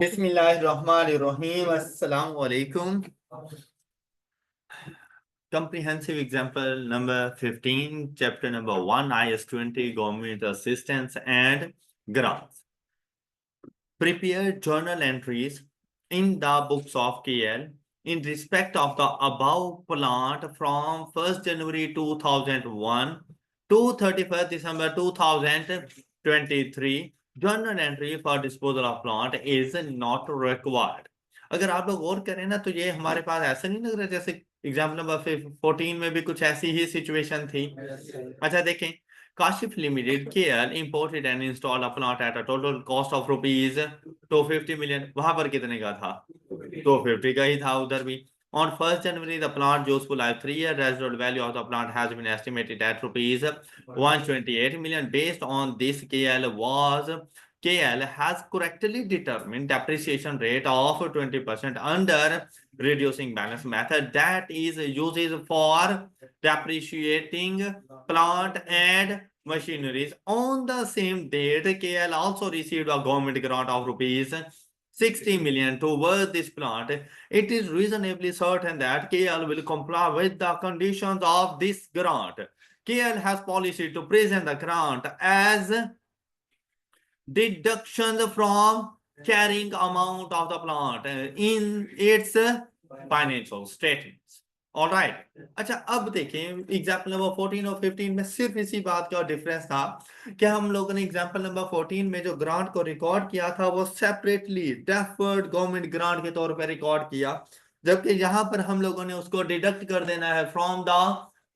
Bismillahirrahmanirrahim. Assalamu alaikum. Comprehensive example number 15, chapter number 1, IS 20, Government Assistance and Grants. Prepare journal entries in the books of KL in respect of the above plant from 1st January 2001 to 31st December 2023. Journal entry for disposal of plant is not required. अगर आप लोग गौर करें ना तो ये हमारे पास ऐसा नहीं लग रहा जैसे एग्जाम्पल नंबर 14 में भी कुछ ऐसी ही सिचुएशन थी। अच्छा देखें, Kashif Limited KL imported and installed a plant at a total cost of rupees 250 million. वहां पर कितने का था? 250 का ही था उधर भी। On 1st January, the plant useful life 3-year residual value of the plant has been estimated at rupees 128 million. Based on this, KL has correctly determined depreciation rate of 20% under reducing balance method that is uses for depreciating plant and machineries. On the same date, KL also received a government grant of rupees 60 million towards this plant. It is reasonably certain that KL will comply with the conditions of this grant. KL has policy to present the grant as deductions from carrying amount of the plant in its financial statements. All right. अच्छा अब देखें example number 14 और 15 में सिर्फ इसी बात का difference था कि हम लोगों ने एग्जाम्पल नंबर 14 में जो ग्रांट को रिकॉर्ड किया था वो सेपरेटली डेफर्ड गवर्नमेंट ग्रांट के तौर पर रिकॉर्ड किया, जबकि यहां पर हम लोगों ने उसको डिडक्ट कर देना है from the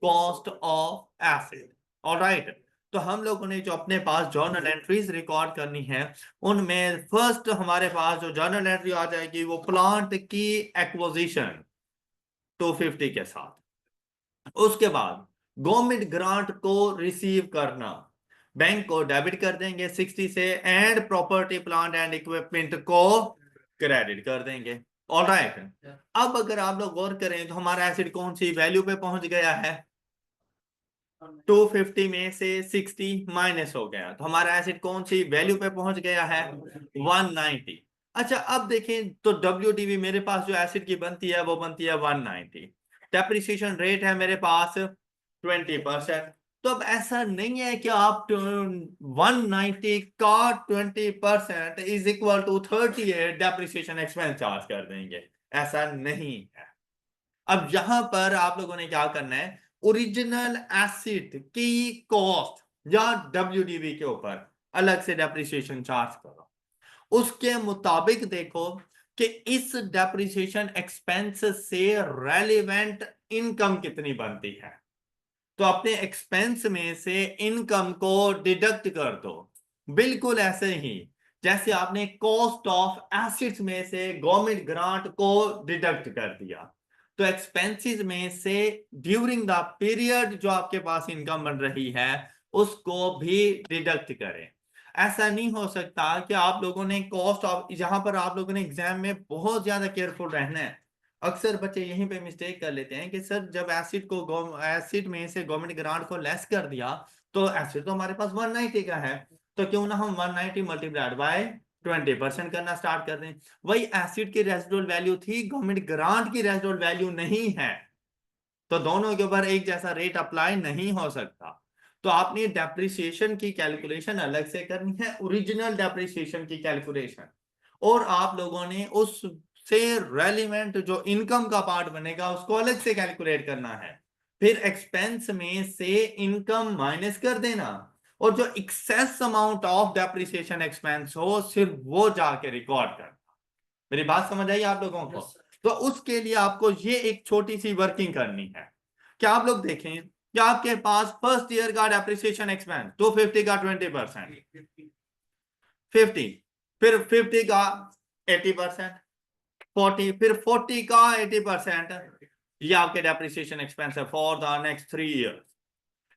cost of asset. All right, तो हम लोगों ने जो अपने पास जर्नल एंट्रीज रिकॉर्ड करनी है उनमें फर्स्ट हमारे पास जो जर्नल एंट्री आ जाएगी वो प्लांट की एक्विजिशन 250 के साथ। उसके बाद गवर्नमेंट ग्रांट को रिसीव करना, बैंक को डेबिट कर देंगे 60 से and property plant and equipment को क्रेडिट कर देंगे। ऑलराइट, अब अगर आप लोग गौर करें तो हमारा एसिड कौन सी वैल्यू पे पहुंच गया है? 250 में से 60 माइनस हो गया तो हमारा एसिड कौन सी वैल्यू पे पहुंच गया है? 190। अच्छा अब देखें तो WDV मेरे पास जो एसिड की बनती है वो बनती है 190, डेप्रिसिएशन रेट है मेरे पास 20%। तो अब ऐसा नहीं है कि आप 190 का 20% is equal to 38 depreciation expense charge कर देंगे, ऐसा नहीं है। अब यहां पर आप लोगों ने क्या करना है, ओरिजिनल एसिड की कॉस्ट या WDV के ऊपर अलग से डेप्रिसिएशन चार्ज करो। उसके मुताबिक देखो कि इस डेप्रिसिएशन एक्सपेंस से रेलेवेंट इनकम कितनी बनती है, तो अपने एक्सपेंस में से इनकम को डिडक्ट कर दो। बिल्कुल ऐसे ही जैसे आपने कॉस्ट ऑफ एसेट्स में से गवर्नमेंट ग्रांट को डिडक्ट कर दिया, तो एक्सपेंसेस में से ड्यूरिंग द पीरियड जो आपके पास इनकम बन रही है उसको भी डिडक्ट करें। ऐसा नहीं हो सकता कि आप लोगों ने कॉस्ट ऑफ, यहां पर आप लोगों ने एग्जाम में बहुत ज्यादा केयरफुल रहना है। अक्सर बच्चे यहीं पे मिस्टेक कर लेते हैं कि सर जब एसिड में से गवर्नमेंट ग्रांट को लेस कर दिया तो एसिड तो हमारे पास 190 का है, तो क्यों ना हम 190 मल्टीप्लाइड बाय 20% करना स्टार्ट कर दें। वही एसिड की रेजिडुअल वैल्यू थी, गवर्नमेंट ग्रांट की रेजिडुअल वैल्यू नहीं है, तो दोनों के ऊपर एक जैसा रेट अप्लाई नहीं हो सकता। तो आपने डेप्रिसिएशन की कैलकुलेशन अलग से करनी है, ओरिजिनल डेप्रिसिएशन की कैलकुलेशन, और आप लोगों ने उस से रेलिवेंट जो इनकम का पार्ट बनेगा उसको अलग से कैलकुलेट करना है। फिर एक्सपेंस में से इनकम माइनस कर देना और जो excess amount of depreciation expense हो सिर्फ वो जाके रिकॉर्ड करना। मेरी बात समझ आई आप लोगों को? तो उसके लिए आपको ये एक छोटी सी वर्किंग करनी है कि आप लोग देखें कि आपके पास फर्स्ट ईयर का डेप्रिसिएशन एक्सपेंस 250 का 20%, 50, फिर 50 का 80%, 40, फिर 40 का 80%, ये आपके डेप्रिसिएशन एक्सपेंस है फॉर द नेक्स्ट 3 ईयर्स।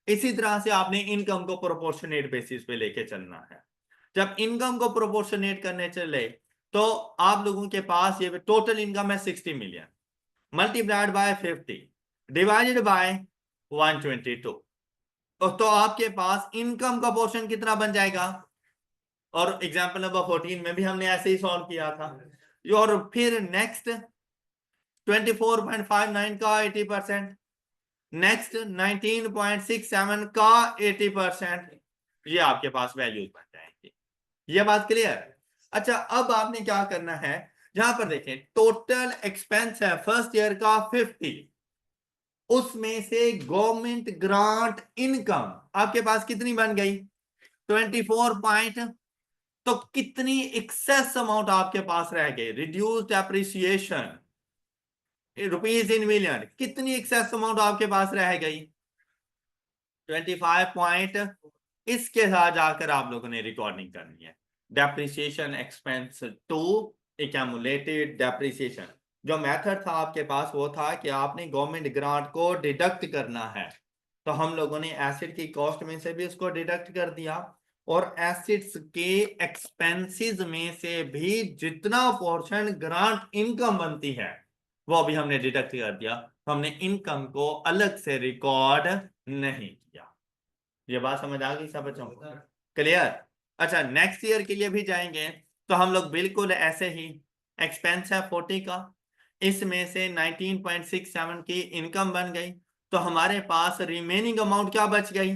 इसी तरह से आपने इनकम को प्रोपोर्शनेट बेसिस पे लेके चलना है। जब इनकम को प्रोपोर्शनेट करने चले तो आप लोगों के पास ये टोटल इनकम है 60 million multiplied by 50 divided by 122, तो आपके पास इनकम का पोर्शन कितना बन जाएगा? और एग्जाम्पल नंबर 14 में भी हमने ऐसे ही सॉल्व किया था। और फिर नेक्स्ट 24.59 का 80%, नेक्स्ट 19.67 का 80%, ये आपके पास वैल्यूज बन जाएंगे। ये बात क्लियर? अच्छा, अब आपने क्या करना है, जहां पर देखें टोटल एक्सपेंस है फर्स्ट ईयर का 50, उसमें से गवर्नमेंट ग्रांट इनकम आपके पास कितनी बन गई? 24 पॉइंट। तो कितनी एक्सेस अमाउंट आपके पास रह गई? Reduced appreciation rupees in million, कितनी एक्सेस अमाउंट आपके पास रह गई? 25 पॉइंट। इसके साथ जाकर आप लोगों ने रिकॉर्डिंग करनी है। Depreciation expense to accumulated depreciation. जो मेथड था आपके पास वो था कि आपने गवर्नमेंट ग्रांट को डिडक्ट करना है, तो हम लोगों ने एसिड की कॉस्ट में से भी उसको डिडक्ट कर दिया, और एसिड्स के एक्सपेंसेस में से भी जितना पोर्शन ग्रांट इनकम बनती है वो भी हमने डिडक्ट कर दिया। हमने इनकम को अलग से रिकॉर्ड नहीं किया। ये बात समझ आ गई सब बच्चों को? क्लियर? अच्छा, नेक्स्ट ईयर के लिए भी जाएंगे तो हम लोग बिल्कुल ऐसे ही, एक्सपेंस है 40 का, इसमें से 19.67 की इनकम बन गई, तो हमारे पास रिमेनिंग अमाउंट क्या बच गई?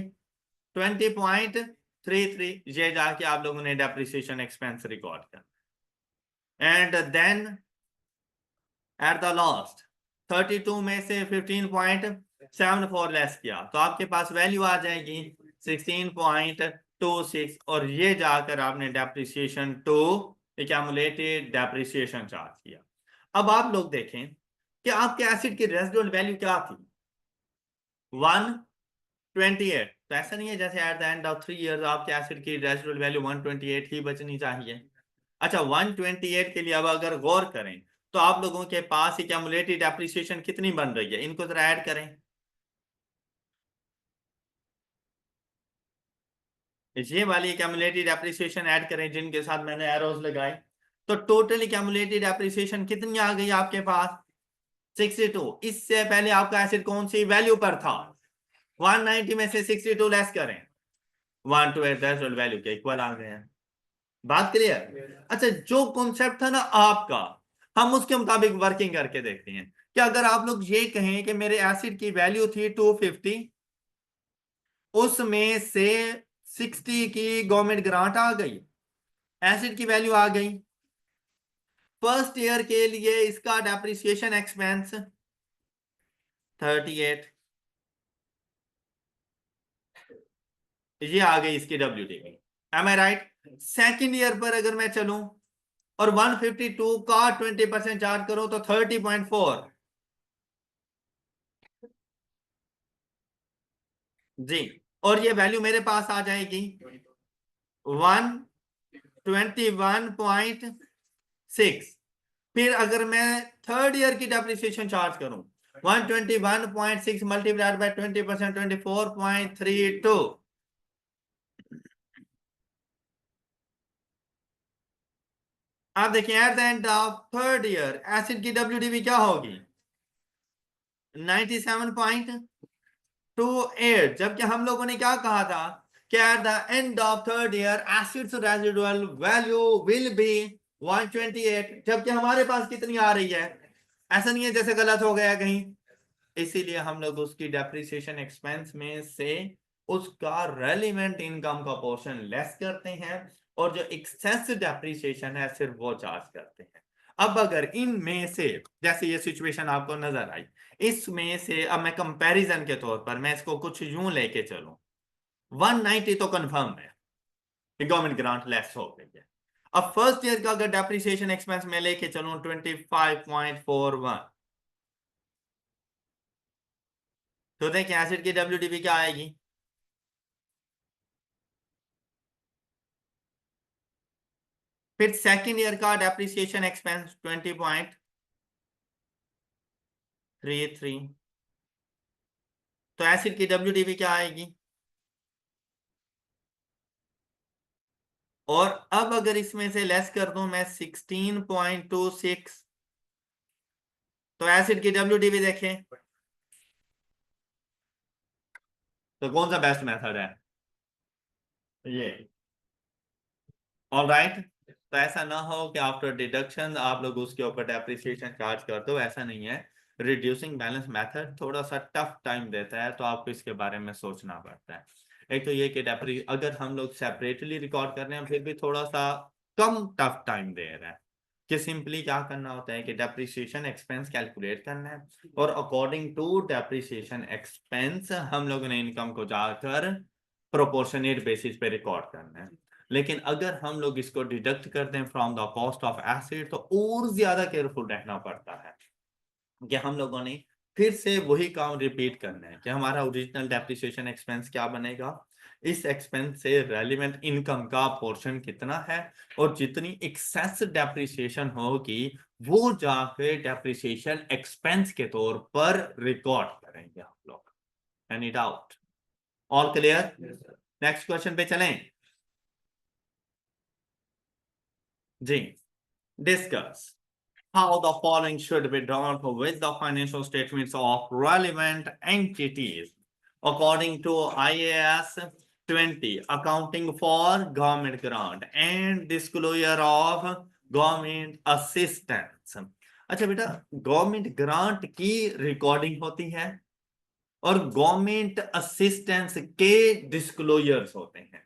20.33। ये जाके आप लोगों ने डेप्रिसिएशन एक्सपेंस रिकॉर्ड कर, and then at the last 32 में से 15.74 लेस किया तो आपके पास वैल्यू आ जाएगी 16.26, और ये जाकर आपने depreciation to accumulated depreciation charge किया। अब आप लोग देखें कि आपके एसिड की रेजिडुअल वैल्यू क्या थी? 128। तो ऐसा नहीं है जैसे eight the end of 3 years आपके एसिड की रेजिडुअल वैल्यू 128 ही बचनी चाहिए। अच्छा, 128 के लिए अब अगर गौर करें तो आप लोगों के पास एक्यूमुलेटेड डेप्रिसिएशन कितनी बन रही है? इनको जरा ऐड करें, ये वाली एक्यूमुलेटेड डेप्रिसिएशन ऐड करें जिनके साथ मैंने एरोज लगाए, तो टोटल एक्यूमुलेटेड डेप्रिसिएशन कितनी आ गई आपके पास? 62। इससे पहले आपका एसिड कौन सी वैल्यू पर था? 190 में से 62 लेस करें, 128 रेजिडुअल वैल्यू के इक्वल आ गए हैं। बात क्लियर? अच्छा, जो कॉन्सेप्ट था ना आपका, हम उसके मुताबिक वर्किंग करके देखते हैं कि अगर आप लोग ये कहें कि मेरे एसिड की वैल्यू थी 250, उसमें से 60 की गवर्नमेंट ग्रांट आ गई, एसिड की वैल्यू आ गई, फर्स्ट ईयर के लिए इसका डेप्रिसिएशन एक्सपेंस 38, ये आ गई इसकी WDV। एम आई राइट? सेकेंड ईयर पर अगर मैं चलूं और 152 का 20% चार्ज करो तो 30.4 जी, और ये वैल्यू मेरे पास आ जाएगी 121.6। फिर अगर मैं थर्ड ईयर की डेप्रिसिएशन चार्ज करूं 121.6 मल्टीप्लाइड बाय 20%, 24.32। आप देखिए eight the end of third year acid की WDV क्या होगी? 97.28। जबकि हम लोगों ने क्या कहा था कि eight the end of third year acids residual value will be 128, जबकि हमारे पास कितनी आ रही है? ऐसा नहीं है जैसे गलत हो गया कहीं, इसीलिए हम लोग उसकी डेप्रिसिएशन एक्सपेंस में से उसका रेलिवेंट इनकम का पोर्शन लेस करते हैं, और जो एक्सेस डेप्रिसिएशन है सिर्फ वो चार्ज करते हैं। अब अगर इनमें से, जैसे ये सिचुएशन आपको नजर आई, इसमें से अब मैं कंपैरिजन के तौर पर मैं इसको कुछ यूं लेके चलूं, 190 तो कंफर्म है कि गवर्नमेंट ग्रांट लेस हो गई है। अब फर्स्ट ईयर का अगर डेप्रिसिएशन एक्सपेंस में लेके चलूं 25.41, तो देखिए एसिड की WDV क्या आएगी? फिर सेकेंड ईयर का डेप्रिसिएशन एक्सपेंस 20.33, तो एसिड की WDV क्या आएगी? और अब अगर इसमें से लेस कर दूं मैं 16.26, तो एसिड की WDV देखें, तो कौन सा बेस्ट मेथड है? ये। All right. तो ऐसा ना हो कि आफ्टर डिडक्शन आप लोग उसके ऊपर डेप्रिसिएशन चार्ज कर दो, ऐसा नहीं है। रिड्यूसिंग बैलेंस मेथड थोड़ा सा टफ टाइम देता है, तो आपको इसके बारे में सोचना पड़ता है। एक तो ये कि अगर हम लोग सेपरेटली रिकॉर्ड कर रहे हैं फिर भी थोड़ा सा कम टफ टाइम दे रहा है, कि सिंपली क्या करना होता है कि डेप्रिसिएशन एक्सपेंस कैलकुलेट करना है, और अकॉर्डिंग टू डेप्रिसिएशन एक्सपेंस हम लोगों ने इनकम को जाकर प्रोपोर्शनेट बेसिस पे रिकॉर्ड करना है। लेकिन अगर हम लोग इसको डिडक्ट करते हैं from the cost of asset तो और ज्यादा केयरफुल रहना पड़ता है, कि हम लोगों ने फिर से वही काम रिपीट करना है कि हमारा ओरिजिनल डेप्रिसिएशन एक्सपेंस क्या बनेगा, इस एक्सपेंस से रेलिवेंट इनकम का पोर्शन कितना है, और जितनी एक्सेस डेप्रिसिएशन होगी वो जाके डेप्रिसिएशन एक्सपेंस के तौर पर रिकॉर्ड करेंगे हम लोग। Any doubt? All clear? Next question पे चलें जी। Discuss how the following should be done with the financial statements of relevant entities according to IAS 20, accounting for government grant and disclosure of government assistance। अच्छा बेटा, government grant की recording होती है और government assistance के disclosures होते हैं,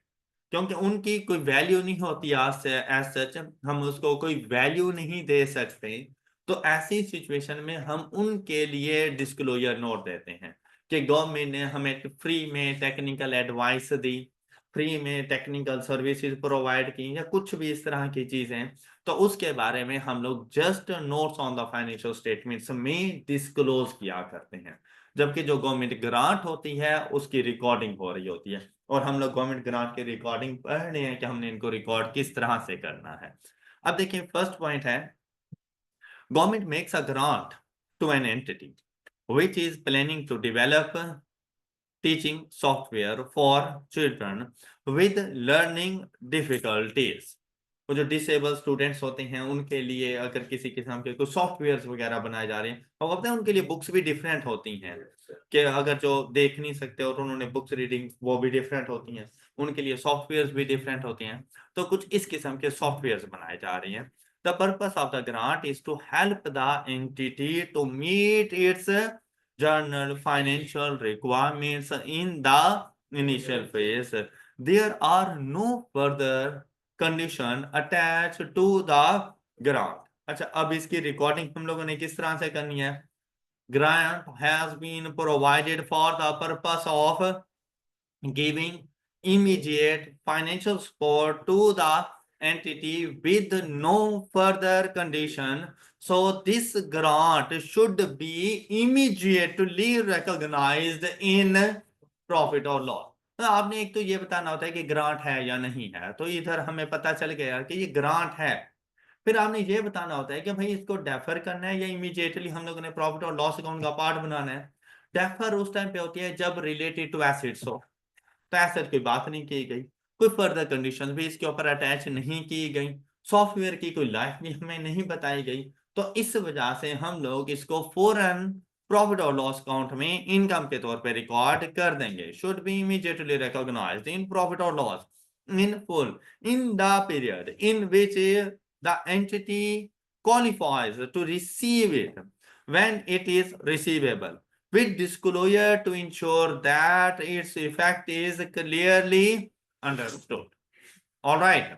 क्योंकि उनकी कोई वैल्यू नहीं होती एज सच, हम उसको कोई वैल्यू नहीं दे सकते। तो ऐसी सिचुएशन में हम उनके लिए डिस्क्लोजर नोट देते हैं कि गवर्नमेंट ने हमें फ्री में टेक्निकल एडवाइस दी, फ्री में टेक्निकल सर्विसेज प्रोवाइड की, या कुछ भी इस तरह की चीजें, तो उसके बारे में हम लोग just notes on the financial statements में डिस्क्लोज किया करते हैं। जबकि जो गवर्नमेंट ग्रांट होती है उसकी रिकॉर्डिंग हो रही होती है, और हम लोग गवर्नमेंट ग्रांट की रिकॉर्डिंग पढ़ रहे हैं कि हमने इनको रिकॉर्ड किस तरह से करना है। अब देखिए, फर्स्ट पॉइंट है, government makes a grant to an entity which is planning to develop teaching software for children with learning difficulties। वो जो डिसेबल स्टूडेंट्स होते हैं उनके लिए अगर किसी किस्म के कुछ सॉफ्टवेयर वगैरह बनाए जा रहे हैं, और पता है उनके लिए बुक्स भी डिफरेंट होती हैं, कि अगर जो देख नहीं सकते और उन्होंने बुक्स रीडिंग वो भी डिफरेंट होती हैं, उनके लिए सॉफ्टवेयर भी डिफरेंट होते हैं। तो कुछ इस किस्म के सॉफ्टवेयर बनाए जा रहे हैं। The purpose of the grant is to help the entity to meet its journal financial requirements in the initial phase। There are no further condition attached to the grant। अच्छा, अब इसकी रिकॉर्डिंग हम लोगों ने किस तरह से करनी है? Grant has been provided for the purpose of giving immediate financial support to the entity with no further condition, so this grant should be immediately recognized in profit or loss। तो आपने एक तो ये बताना होता है कि ग्रांट है या नहीं है, तो इधर हमें पता चल गया कि ये ग्रांट है। फिर आपने ये बताना होता है कि भाई इसको डेफर करना है या इमीडिएटली हम लोगों ने प्रॉफिट और लॉस अकाउंट का पार्ट बनाना है। डेफर उस टाइम पे होती है जब रिलेटेड टू एसेट्स हो, तो एसेट की बात नहीं की गई, कोई फर्दर कंडीशन भी इसके ऊपर अटैच नहीं की गई, सॉफ्टवेयर की कोई लाइफ भी हमें नहीं बताई गई, तो इस वजह से हम लोग इसको फौरन प्रॉफिट और लॉस अकाउंट में इनकम के तौर पे रिकॉर्ड कर देंगे। Should be immediately recognised in profit और loss in full in the period in which the entity qualifies to receive it when it is receivable, with disclosure to ensure that its effect is clearly understood। All right,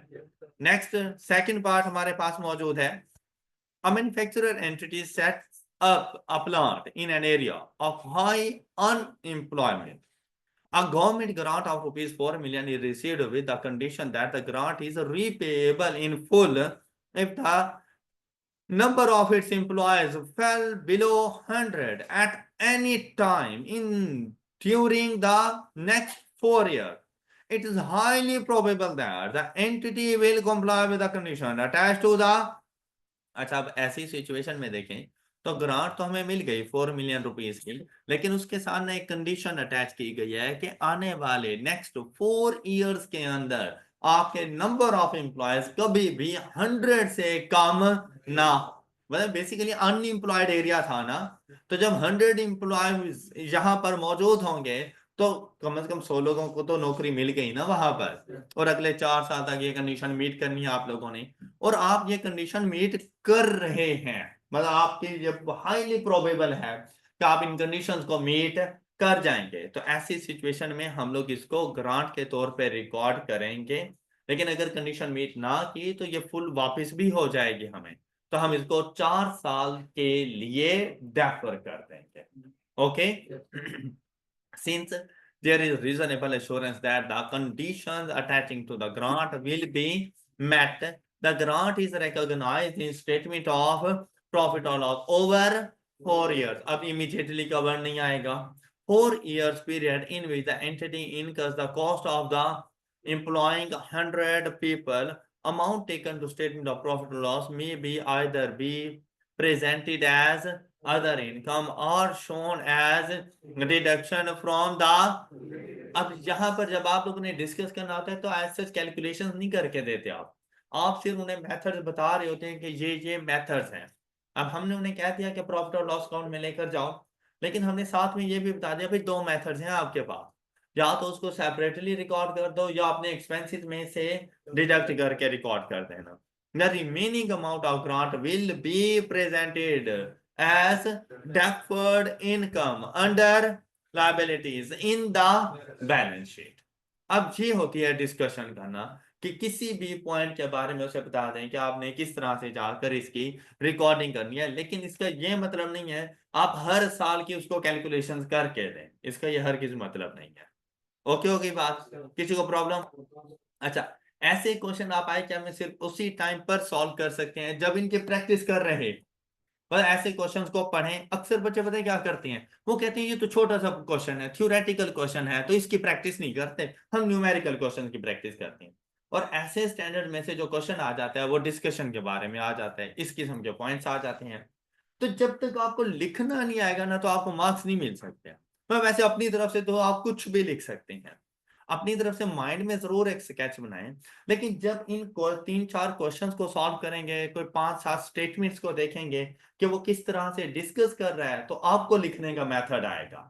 next second part हमारे पास मौजूद है। A manufacturer entity sets up a plant in an area of high unemployment। A government grant of rupees 4 million is received with the condition that the grant is repayable in full if the number of its employees fell below 100 at any time in during the next 4 years। It is highly probable that the entity will comply with the condition attached to the। अच्छा, अब ऐसी situation में देखें तो grant तो हमें मिल गई 4 million rupees की, लेकिन उसके साथ ना एक कंडीशन अटैच की गई है कि आने वाले नेक्स्ट 4 इयर्स के अंदर आपके नंबर ऑफ एम्प्लॉयज कभी भी 100 से कम ना हो। मतलब बेसिकली अनएम्प्लॉयड एरिया था ना, तो जब 100 एम्प्लॉयज यहां पर मौजूद होंगे तो कम से कम 100 लोगों को तो नौकरी मिल गई ना वहां पर, और अगले 4 साल तक ये कंडीशन मीट करनी है आप लोगों ने, और आप ये कंडीशन मीट कर रहे हैं, मतलब आपकी जब हाईली प्रोबेबल है कि आप इन कंडीशंस को मीट कर जाएंगे, तो ऐसी सिचुएशन में हम लोग इसको ग्रांट के तौर पे रिकॉर्ड करेंगे। लेकिन अगर कंडीशन मीट ना की तो ये फुल वापस भी हो जाएगी हमें, तो हम इसको 4 साल के लिए डेफर कर देंगे। Okay, since there is reasonable assurance that the conditions attaching to the grant will be met, the grant is recognized in statement of profit or loss over 4 years. अब immediately cover नहीं आएगा। 4 years period in which the entity incurs the cost of the employing 100 people, amount taken to statement of profit or loss may be either be presented as other income or shown as deduction from the. अब यहाँ पर जब आप लोगों ने discuss करना होता है तो ऐसे कैलकुलेशंस नहीं करके देते आप सिर्फ उन्हें मेथड्स बता रहे होते हैं कि ये मेथड्स हैं। अब हमने उन्हें कह दिया कि प्रॉफिट और लॉस अकाउंट में लेकर जाओ, लेकिन हमने साथ में ये भी बता दिया भाई 2 मेथड्स हैं आपके पास, या तो उसको सेपरेटली रिकॉर्ड कर दो या अपने एक्सपेंसेस में से डिडक्ट करके रिकॉर्ड कर देना। The remaining amount of grant will be presented as deferred income under liabilities in the balance sheet। अब ये होती है डिस्कशन करना कि किसी भी पॉइंट के बारे में उसे बता दें कि आपने किस तरह से जाकर इसकी रिकॉर्डिंग करनी है, लेकिन इसका ये मतलब नहीं है आप हर साल की उसको कैलकुलेशंस करके दें, इसका ये हर किसी मतलब नहीं है। ओके हो गई बात, किसी को प्रॉब्लम? अच्छा, ऐसे क्वेश्चन आप आए क्या हमें सिर्फ उसी टाइम पर सॉल्व कर सकते हैं जब इनके प्रैक्टिस कर रहे, पर ऐसे क्वेश्चंस को पढ़ें। अक्सर बच्चे पता है क्या करते हैं, वो कहते हैं ये तो छोटा सा क्वेश्चन है, थ्योरेटिकल क्वेश्चन है, तो इसकी प्रैक्टिस नहीं करते, हम न्यूमेरिकल क्वेश्चन की प्रैक्टिस करते हैं। और ऐसे स्टैंडर्ड में से जो क्वेश्चन आ जाता है वो डिस्कशन के बारे में आ जाता है, इस किस्म के पॉइंट्स आ जाते हैं। तो जब तक आपको लिखना नहीं आएगा ना तो आपको मार्क्स नहीं मिल सकते। तो वैसे अपनी तरफ से तो आप कुछ भी लिख सकते हैं, अपनी तरफ से माइंड में जरूर एक स्केच बनाएं, लेकिन जब इन 3-4 क्वेश्चंस को सॉल्व करेंगे, कोई 5-7 स्टेटमेंट्स को देखेंगे कि वो किस तरह से डिस्कस कर रहा है, तो आपको लिखने का मेथड आएगा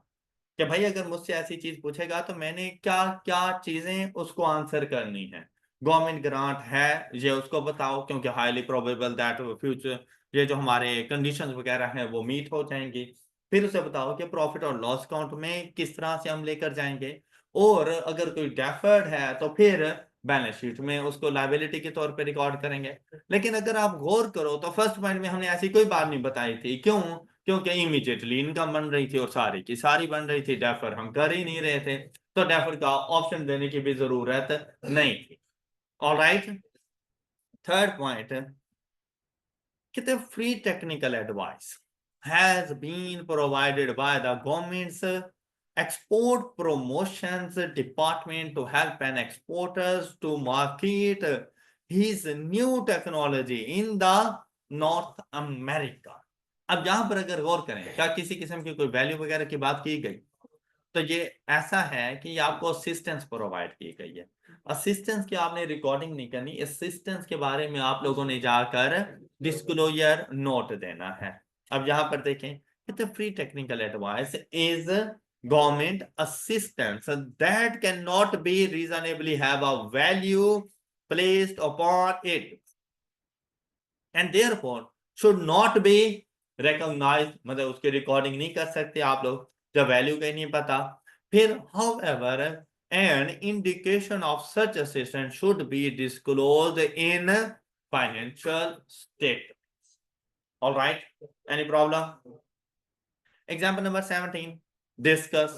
कि भाई अगर मुझसे ऐसी चीज पूछेगा तो मैंने क्या क्या चीजें उसको आंसर करनी है। गवर्नमेंट ग्रांट है ये उसको बताओ, क्योंकि हाईली प्रोबेबल दैट फ्यूचर ये जो हमारे कंडीशंस वगैरह हैं वो मीट हो जाएंगी। फिर उसे बताओ कि प्रॉफिट और लॉस अकाउंट में किस तरह से हम लेकर जाएंगे, और अगर कोई डेफर्ड है तो फिर बैलेंस शीट में उसको लायबिलिटी के तौर पे रिकॉर्ड करेंगे। लेकिन अगर आप गौर करो तो फर्स्ट पॉइंट में हमने ऐसी कोई बात नहीं बताई थी, क्यों? क्योंकि इमीडिएटली इनकम बन रही थी और सारी की सारी बन रही थी, डेफर हम कर ही नहीं रहे थे, तो डेफर का ऑप्शन देने की भी जरूरत नहीं थी। ऑलराइट, थर्ड पॉइंट कहते free technical advice has been provided by the government's export promotions department to help an exporters to market his new technology in the North America। अब यहां पर अगर गौर करें, क्या किसी किस्म की कोई वैल्यू वगैरह की बात की गई? तो ये ऐसा है कि आपको असिस्टेंस प्रोवाइड की गई है, असिस्टेंस की आपने रिकॉर्डिंग नहीं करनी, असिस्टेंस के बारे में आप लोगों ने जाकर डिस्क्लोजर नोट देना है। अब यहां पर देखें, free technical advice is government assistance that can not be reasonably have a value placed upon it and therefore should not be recognised, मतलब उसकी रिकॉर्डिंग नहीं कर सकते आप लोग जब वैल्यू का नहीं पता। फिर however an indication of such assistance should be disclosed in financial statements। All right, any problem? Example number 17, discuss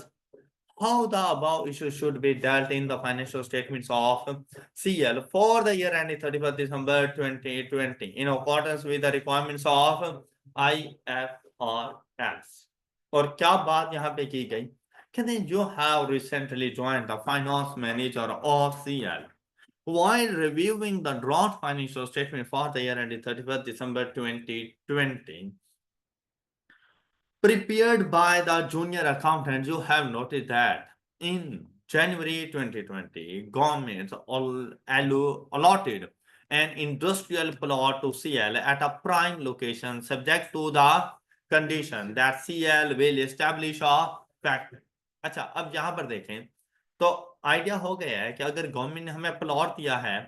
how the above issue should be dealt in the financial statements of CL for the year ending 31st December 2020 in accordance with the requirements of IFRS। और क्या बात यहाँ पे की गई, कहते हैं you have recently joined the finance manager of CL while reviewing the draft financial statement for the year ending 31st December 2020 prepared by the junior accountant, you have noted that in January 2020, government allotted an industrial plot to CL at a prime location subject to the condition that CL will establish a factory। अच्छा, अब यहां पर देखें तो idea हो गया है कि अगर गवर्नमेंट ने हमें प्लॉट दिया है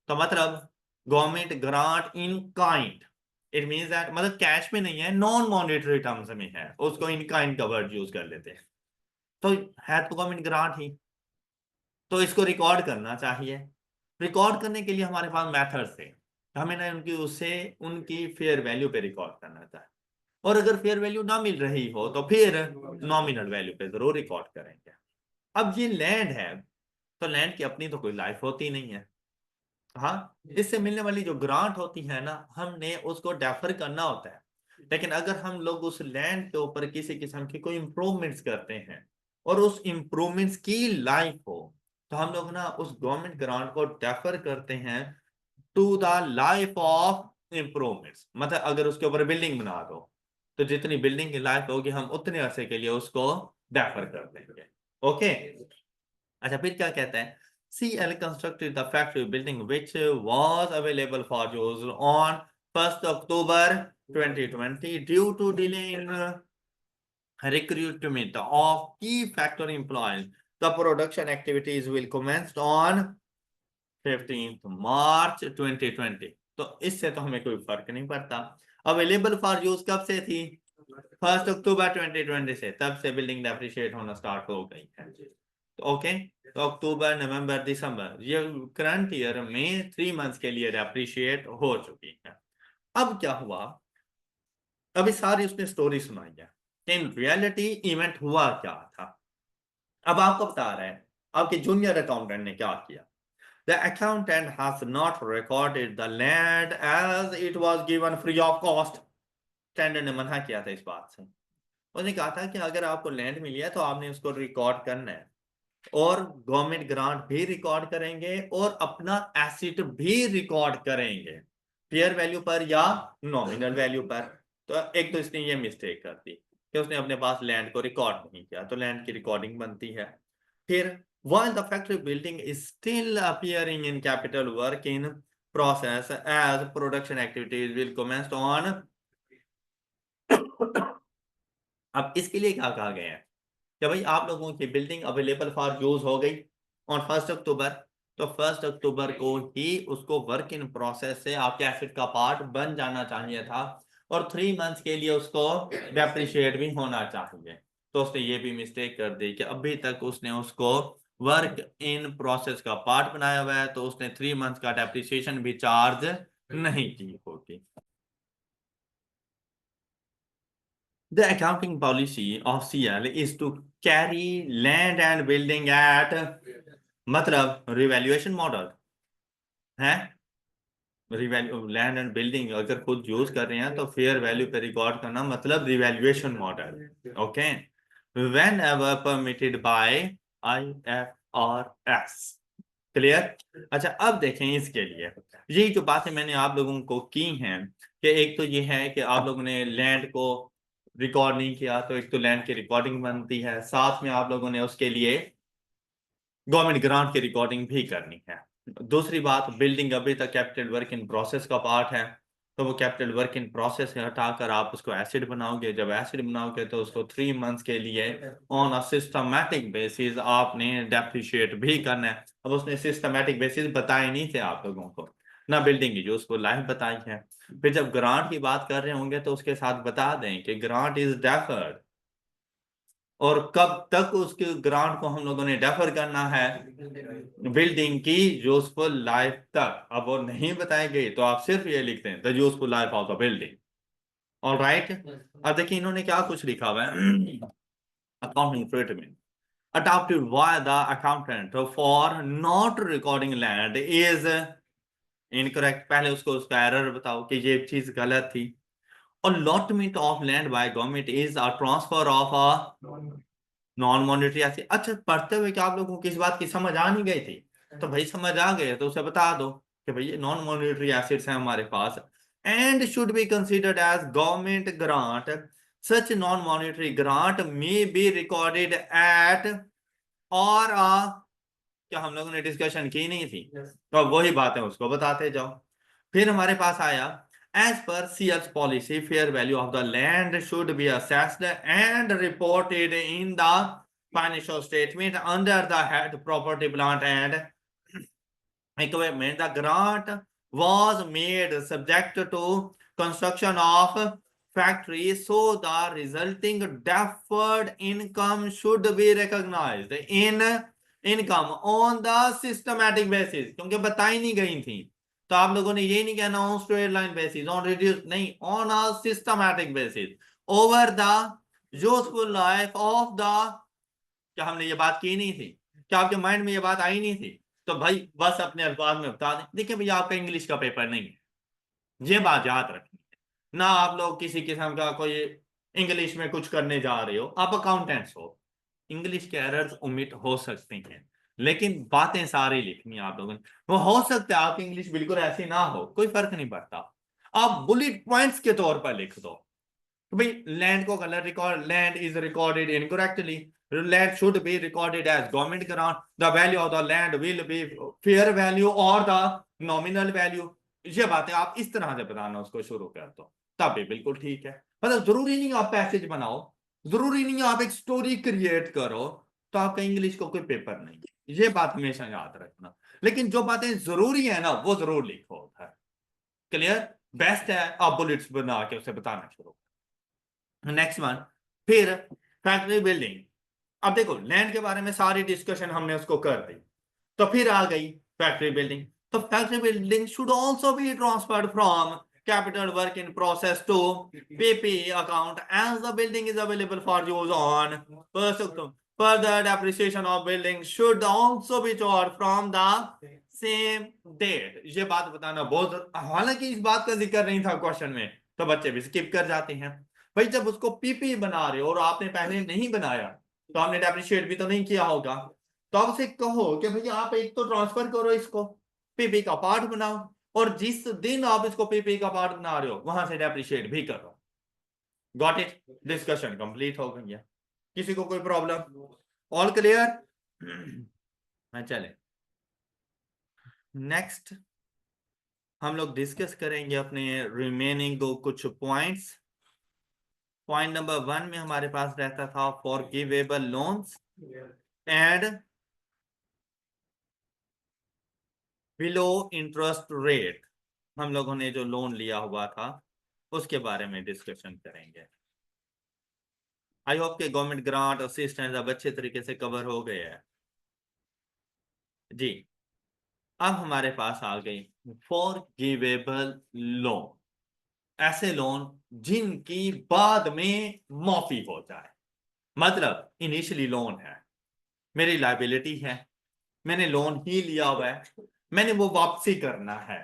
तो मतलब government grant in kind, it means that मतलब कैश में नहीं है, नॉन मॉनेटरी टर्म्स में है, उसको इन काइंड का वर्ड यूज कर लेते हैं। तो है तो गवर्नमेंट ग्रांट ही, तो इसको रिकॉर्ड करना चाहिए। रिकॉर्ड करने के लिए हमारे पास मेथड्स थे, हमें ना उनकी उससे उनकी फेयर वैल्यू पे रिकॉर्ड करना चाहिए, और अगर फेयर वैल्यू ना मिल रही हो तो फिर नॉमिनल वैल्यू पे जरूर रिकॉर्ड करेंगे। अब ये लैंड है, तो लैंड की अपनी तो कोई लाइफ होती नहीं है। हाँ, इससे मिलने वाली जो ग्रांट होती है ना, हमने उसको डेफर करना होता है। लेकिन अगर हम लोग उस लैंड के ऊपर किसी किस्म की कोई इंप्रूवमेंट्स करते हैं और उस इंप्रूवमेंट्स की लाइफ हो, तो हम लोग ना उस गवर्नमेंट ग्रांट को डेफर करते हैं to the life of improvements. मतलब अगर उसके ऊपर बिल्डिंग बना दो, तो जितनी बिल्डिंग की लाइफ होगी हम उतने अरसे के लिए उसको डेफर कर देंगे। ओके। अच्छा, फिर क्या कहता है, CL constructed the factory building which was available for use on 1st October 2020 due to delay in recruitment of key factory employees. The production activities will commence on 15th March 2020। तो इससे तो हमें कोई फर्क नहीं पड़ता। अवेलेबल फॉर यूज कब से थी? 1 अक्टूबर 2020 से, तब से बिल्डिंग डेप्रिशिएट होना स्टार्ट हो गई है। ओके, तो अक्टूबर नवंबर दिसंबर, ये करंट ईयर में 3 मंथ्स के लिए डेप्रिशिएट हो चुकी है। अब क्या हुआ, अभी सारी उसने स्टोरी सुनाई है, इन रियलिटी इवेंट हुआ क्या था। अब आपको बता रहे हैं आपके जूनियर अकाउंटेंट ने क्या किया। The accountant has not recorded the land as it was given free of cost। Tender ने मना किया था इस बात से। उसने कहा था कि अगर आपको लैंड मिली है तो आपने उसको रिकॉर्ड करना है, और गवर्नमेंट ग्रांट भी रिकॉर्ड करेंगे और अपना एसेट भी रिकॉर्ड करेंगे, फेयर वैल्यू पर या नॉमिनल वैल्यू पर। तो एक तो इसने ये मिस्टेक कर दी कि उसने अपने पास लैंड को रिकॉर्ड नहीं किया, तो लैंड की रिकॉर्डिंग बनती है। फिर while the factory building is still appearing in capital work in process as production activities will commence on अब इसके लिए क्या कहा गया है कि भाई आप लोगों की बिल्डिंग अवेलेबल फॉर यूज हो गई ऑन 1 अक्टूबर, तो 1 अक्टूबर को ही उसको वर्क इन प्रोसेस से आपके एसेट का पार्ट बन जाना चाहिए था, और 3 मंथ्स के लिए उसको डेप्रिशिएट भी होना चाहिए। तो उसने ये भी मिस्टेक कर दी कि अभी तक उसने उसको वर्क इन प्रोसेस का पार्ट बनाया हुआ है, तो उसने 3 मंथ्स का डेप्रिसिएशन भी चार्ज नहीं की होगी। The accounting policy of CL is to carry land and building at मतलब रिवैल्यूएशन मॉडल है, लैंड एंड बिल्डिंग अगर खुद यूज कर रहे हैं तो फेयर वैल्यू पे रिकॉर्ड करना मतलब revaluation model. Okay, when ever permitted by IFRS। Clear? अच्छा, अब देखें इसके लिए ये जो बातें मैंने आप लोगों को की हैं कि एक तो ये है कि आप लोगों ने लैंड को रिकॉर्ड नहीं किया, तो एक तो लैंड की रिकॉर्डिंग बनती है, साथ में आप लोगों ने उसके लिए गवर्नमेंट ग्रांट की रिकॉर्डिंग भी करनी है। दूसरी बात, बिल्डिंग अभी तक कैपिटल वर्क इन प्रोसेस का पार्ट है, तो वो कैपिटल वर्क इन प्रोसेस से हटाकर आप उसको एसिड बनाओगे, जब एसिड बनाओगे तो उसको 3 मंथ्स के लिए ऑन अ सिस्टमैटिक बेसिस आपने डेप्रिशिएट भी करना है। अब उसने सिस्टमैटिक बेसिस बताए नहीं थे आप लोगों को, ना बिल्डिंग की जो उसको लाइफ बताई है। फिर जब ग्रांट की बात कर रहे होंगे तो उसके साथ बता दें कि ग्रांट इज डेफर्ड, और कब तक उसके ग्रांट को हम लोगों ने डेफर करना है, बिल्डिंग की यूजफुल लाइफ तक। अब वो नहीं बताई गई तो आप सिर्फ ये लिखते हैं the useful life of the building. All right, अब देखिए इन्होंने क्या कुछ लिखा हुआ है। Accounting treatment adopted by the accountant for not recording land is incorrect। पहले उसका एरर बताओ कि ये चीज गलत थी। allotment of land by government is a transfer of a non monetary asset. अच्छा, पढ़ते हुए क्या आप लोगों को इस बात की समझ आ नहीं गई थी? तो भाई समझ आ गए तो उसे बता दो कि भाई ये नॉन मॉनिटरी एसेट्स हैं हमारे पास, and should be considered as government grant. Such non monetary grant may be recorded at और क्या हम लोगों ने डिस्कशन की नहीं थी? तो अब वही बातें उसको बताते जाओ। फिर हमारे पास आया, as per CL's policy fair value of the land should be assessed and reported in the financial statement under the head property, plant and equipment. The grant was made subject to construction of factory, so the resulting deferred income should be recognized in income on the systematic basis. क्योंकि बताई नहीं गई थी, तो आप लोगों ने ये नहीं कहना on straight line basis, on reduce नहीं, on a systematic basis over the useful life of the. क्या हमने ये बात की नहीं थी? क्या आपके माइंड में ये बात आई नहीं थी? तो भाई बस अपने अल्फाज में बता दें। देखिए भैया, आपका इंग्लिश का पेपर नहीं है, ये बात याद रखनी है ना। आप लोग किसी किस्म का कोई इंग्लिश में कुछ करने जा रहे हो, आप अकाउंटेंट्स हो, इंग्लिश के एरर्स ओमिट हो सकते हैं, लेकिन बातें सारी लिखनी है आप लोगों ने। वो हो सकता है आपकी इंग्लिश बिल्कुल ऐसी ना हो, कोई फर्क नहीं पड़ता, आप बुलेट पॉइंट्स के तौर पर लिख दो। तो भाई लैंड को colour record, land is recorded incorrectly, land should be recorded as government grant, the value of the land will be fair value or the nominal value। ये बातें आप इस तरह से बताना उसको शुरू कर दो, तब भी बिल्कुल ठीक है। मतलब जरूरी नहीं आप पैसेज बनाओ, जरूरी नहीं आप एक स्टोरी क्रिएट करो तो आपका इंग्लिश को कोई पेपर नहीं है, ये बात हमेशा याद रखना। लेकिन जो बातें जरूरी है ना वो जरूर लिखो उधर। क्लियर? बेस्ट है आप बुलेट्स बना के उसे बताना शुरू। नेक्स्ट वन, फिर फैक्ट्री बिल्डिंग। अब देखो लैंड के बारे में सारी डिस्कशन हमने उसको कर दी, तो फिर आ गई फैक्ट्री बिल्डिंग। तो factory building should also be transferred from capital work in process to PP account as the building is available for use on 1st October। Further depreciation of building should also be charge from the same date. ये बात बताना बहुत, हालांकि इस बात का जिक्र नहीं था क्वेश्चन में, तो बच्चे भी स्किप कर जाते हैं। भाई जब उसको पीपी बना रहे हो और आपने पहले नहीं बनाया तो आपने डेप्रिशिएट भी तो नहीं किया होगा, तो आप उसे कहो कि भैया आप एक तो ट्रांसफर करो, इसको पीपी का पार्ट बनाओ, और जिस दिन आप इसको पीपी का पार्ट बना रहे हो वहां से डेप्रिशिएट भी करो। Got it? डिस्कशन कंप्लीट हो गई है। किसी को कोई प्रॉब्लम? All clear? चले नेक्स्ट हम लोग डिस्कस करेंगे अपने रिमेनिंग कुछ पॉइंट्स। पॉइंट नंबर 1 में हमारे पास रहता था forgivable loans and below interest rate. हम लोगों ने जो लोन लिया हुआ था उसके बारे में डिस्कशन करेंगे। आई होप के गवर्नमेंट ग्रांट असिस्टेंस अब अच्छे तरीके से कवर हो गए हैं जी। अब हमारे पास आ गई फॉरगिवेबल लोन, ऐसे लोन जिनकी बाद में माफी हो जाए। मतलब इनिशियली लोन है, मेरी लायबिलिटी है, मैंने लोन ही लिया हुआ है, मैंने वो वापसी करना है,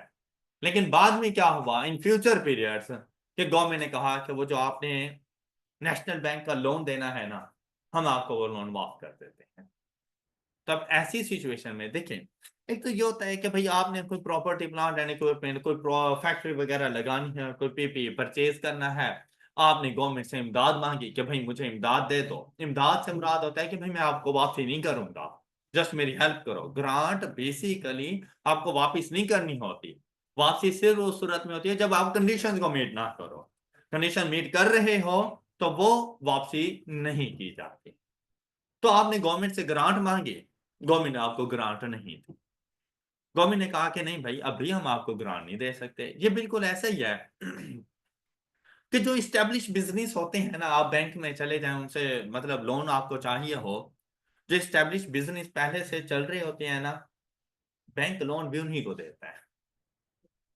लेकिन बाद में क्या हुआ इन फ्यूचर पीरियड्स कि गवर्नमेंट ने कहा कि वो जो आपने नेशनल बैंक का लोन देना है ना, हम आपको वो लोन माफ कर देते हैं। तब ऐसी सिचुएशन में देखें, एक तो ये होता है कि भाई आपने कोई प्रॉपर्टी प्लांट एंड इक्विपमेंट, कोई फैक्ट्री वगैरह लगानी है, कोई पीपी परचेज करना है, आपने गवर्नमेंट से इमदाद मांगी कि भाई मुझे इमदाद दे दो। इमदाद से मुराद होता है कि भाई मैं आपको वापसी नहीं करूंगा, जस्ट मेरी हेल्प करो। ग्रांट बेसिकली आपको वापस नहीं करनी होती, वापसी सिर्फ उस सूरत में होती है जब आप कंडीशंस को मीट ना करो। कंडीशन मीट कर रहे हो तो वो वापसी नहीं की जाती। तो आपने गवर्नमेंट से ग्रांट मांगी, गवर्नमेंट ने आपको ग्रांट नहीं दी, गवर्नमेंट ने कहा कि नहीं भाई अभी हम आपको ग्रांट नहीं दे सकते। ये बिल्कुल ऐसा ही है कि जो इस्टेब्लिश बिजनेस होते हैं ना, आप बैंक में चले जाएं उनसे मतलब लोन आपको चाहिए हो, जो इस्टेब्लिश बिजनेस पहले से चल रहे होते हैं ना, बैंक लोन भी उन्हीं को देता है।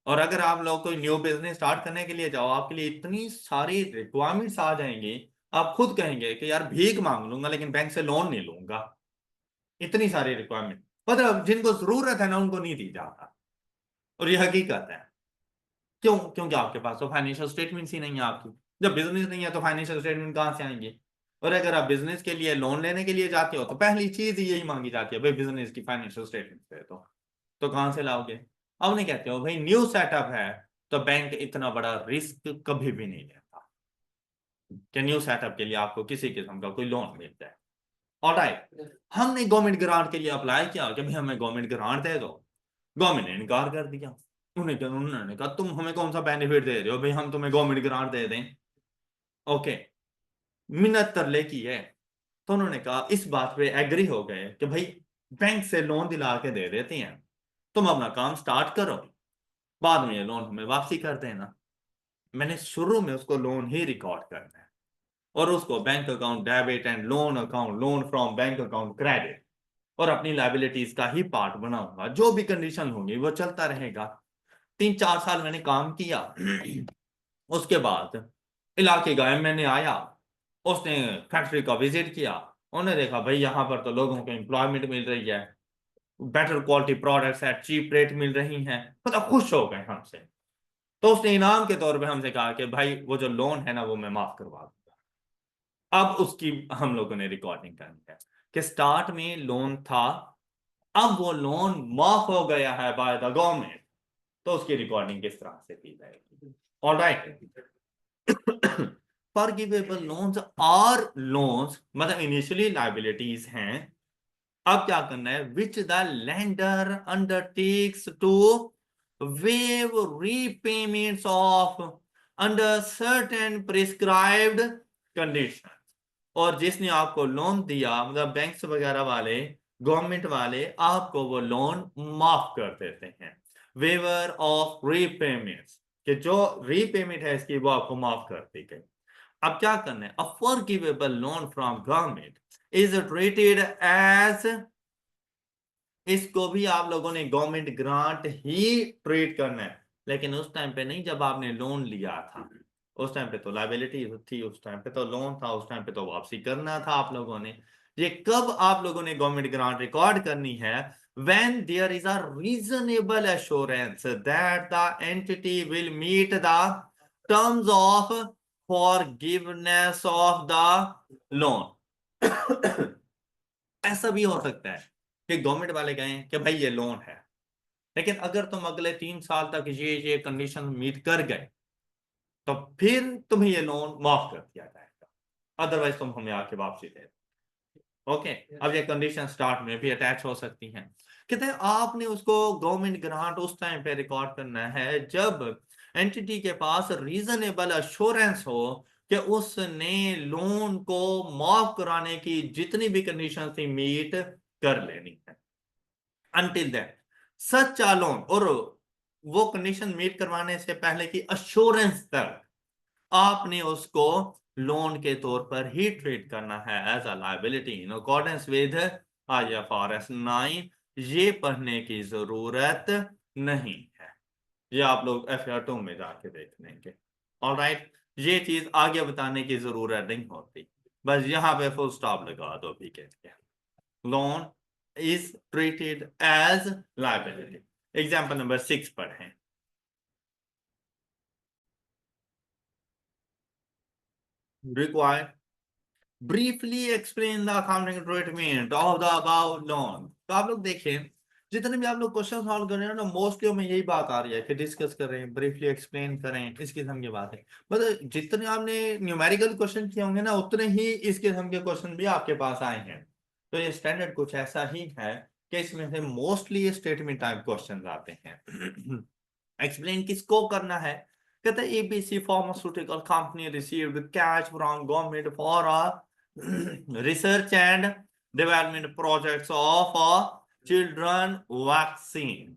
और अगर आप लोग कोई न्यू बिजनेस स्टार्ट करने के लिए जाओ, आपके लिए इतनी सारी रिक्वायरमेंट्स आ जाएंगी, आप खुद कहेंगे कि यार भीख मांग लूंगा लेकिन बैंक से लोन नहीं लूंगा। इतनी सारी रिक्वायरमेंट, मतलब जिनको जरूरत है ना उनको नहीं दी जाता, और ये हकीकत है। क्यों? क्योंकि आपके पास तो फाइनेंशियल स्टेटमेंट्स ही नहीं है आपकी। जब बिजनेस नहीं है तो फाइनेंशियल स्टेटमेंट कहां से आएंगे? और अगर आप बिजनेस के लिए लोन लेने के लिए जाते हो तो पहली चीज यही मांगी जाती है, भाई बिजनेस की फाइनेंशियल स्टेटमेंट दे दो। तो कहां से लाओगे? अब नहीं कहते हो भाई न्यू सेटअप है तो बैंक इतना बड़ा रिस्क कभी भी नहीं लेता कि न्यू सेटअप के लिए आपको किसी किस्म का कोई लोन मिल जाए। ऑलराइट, हमने गवर्नमेंट ग्रांट के लिए अप्लाई किया कि भाई हमें गवर्नमेंट ग्रांट दे दो, गवर्नमेंट ने इनकार कर दिया। उन्होंने कहा तुम हमें कौन सा बेनिफिट दे रहे हो भाई, हम तुम्हें गवर्नमेंट ग्रांट दे दें? ओके, मिन्नत तरले की है, तो उन्होंने कहा, इस बात पे एग्री हो गए कि भाई बैंक से लोन दिला के दे देते हैं, तुम अपना काम स्टार्ट करो, बाद में ये लोन हमें वापसी कर देना। मैंने शुरू में उसको लोन ही रिकॉर्ड करना है और उसको bank account debit and loan account, loan from bank account credit, और अपनी लाइबिलिटीज का ही पार्ट बनाऊंगा। जो भी कंडीशन होंगी वो चलता रहेगा। 3-4 साल मैंने काम किया। उसके बाद इलाके का एमएनए आया, उसने फैक्ट्री का विजिट किया, उन्होंने देखा भाई यहाँ पर तो लोगों को एम्प्लॉयमेंट मिल रही है, better quality products at cheap rate मिल रही हैं, मतलब खुश हो गए हमसे। तो उसने इनाम के तौर पे हमसे कहा कि भाई वो जो लोन है ना वो मैं माफ करवा दूंगा। अब उसकी हम लोगों ने रिकॉर्डिंग करनी है कि स्टार्ट में लोन था, अब वो लोन माफ हो गया है बाय द गवर्नमेंट, तो उसकी रिकॉर्डिंग किस तरह से की जाएगी। ऑलराइट। फॉरगिवेबल लोन्स और लोन्स मतलब इनिशियली लायबिलिटीज हैं। अब क्या करना है, which the lender undertakes to waive repayments of under certain prescribed condition. और जिसने आपको लोन दिया, मतलब बैंक्स वगैरह वाले, गवर्नमेंट वाले, आपको वो लोन माफ कर देते हैं। वेवर ऑफ रीपेमेंट्स, कि जो रीपेमेंट है इसकी वो आपको माफ कर दी गई। अब क्या करना है, a forgivable loan from government is treated as, इसको भी आप लोगों ने गवर्नमेंट ग्रांट ही ट्रीट करना है, लेकिन उस टाइम पे नहीं जब आपने लोन लिया था। उस टाइम पे तो लायबिलिटी थी, उस टाइम पे तो लोन था, उस टाइम पे तो वापसी करना था आप लोगों ने। ये कब आप लोगों ने गवर्नमेंट ग्रांट रिकॉर्ड करनी है, when there is a reasonable assurance that the entity will meet the terms of forgiveness of the loan। ऐसा भी हो सकता है कि गवर्नमेंट वाले कहें कि भाई ये लोन है, लेकिन अगर तुम अगले 3 साल तक ये कंडीशन मीट कर गए तो फिर तुम्हें ये लोन माफ कर दिया जाएगा, अदरवाइज तुम हमें आके वापसी दे। ओके। अब ये कंडीशन स्टार्ट में भी अटैच हो सकती हैं। कहते हैं आपने उसको गवर्नमेंट ग्रांट उस टाइम पे रिकॉर्ड करना है जब एंटिटी के पास रीजनेबल अश्योरेंस हो कि उसने लोन को माफ कराने की जितनी भी कंडीशन थी मीट कर लेनी है। अनटिल देन सच्चा लोन, और वो कंडीशन मीट करवाने से पहले की अश्योरेंस तक आपने उसको लोन के तौर पर ही ट्रीट करना है as a liability in accordance with IFRS 9। ये पढ़ने की जरूरत नहीं है, ये आप लोग FR2 में जाके देख लेंगे। ऑलराइट, ये चीज आगे बताने की जरूरत नहीं होती, बस यहां पे फुल स्टॉप लगा दो भी कहते हैं loan is treated as liability. Example number 6 पढ़ें। Required briefly explain the accounting treatment of the about loan. तो आप लोग देखें, जितने भी आप लोग क्वेश्चन सॉल्व कर रहे हैं ना, मोस्टली में यही बात आ रही है कि डिस्कस करें, ब्रीफली एक्सप्लेन करें, इस किस्म की बात है। मतलब जितने आपने न्यूमेरिकल क्वेश्चन किए होंगे ना, उतने ही इस किस्म के क्वेश्चन भी आपके पास आए हैं। तो ये स्टैंडर्ड कुछ ऐसा ही है कि इसमें से मोस्टली स्टेटमेंट टाइप क्वेश्चन आते हैं। एक्सप्लेन किसको करना है, कहते हैं ABC pharmaceutical company received cash from government for research and development projects of a children vaccine.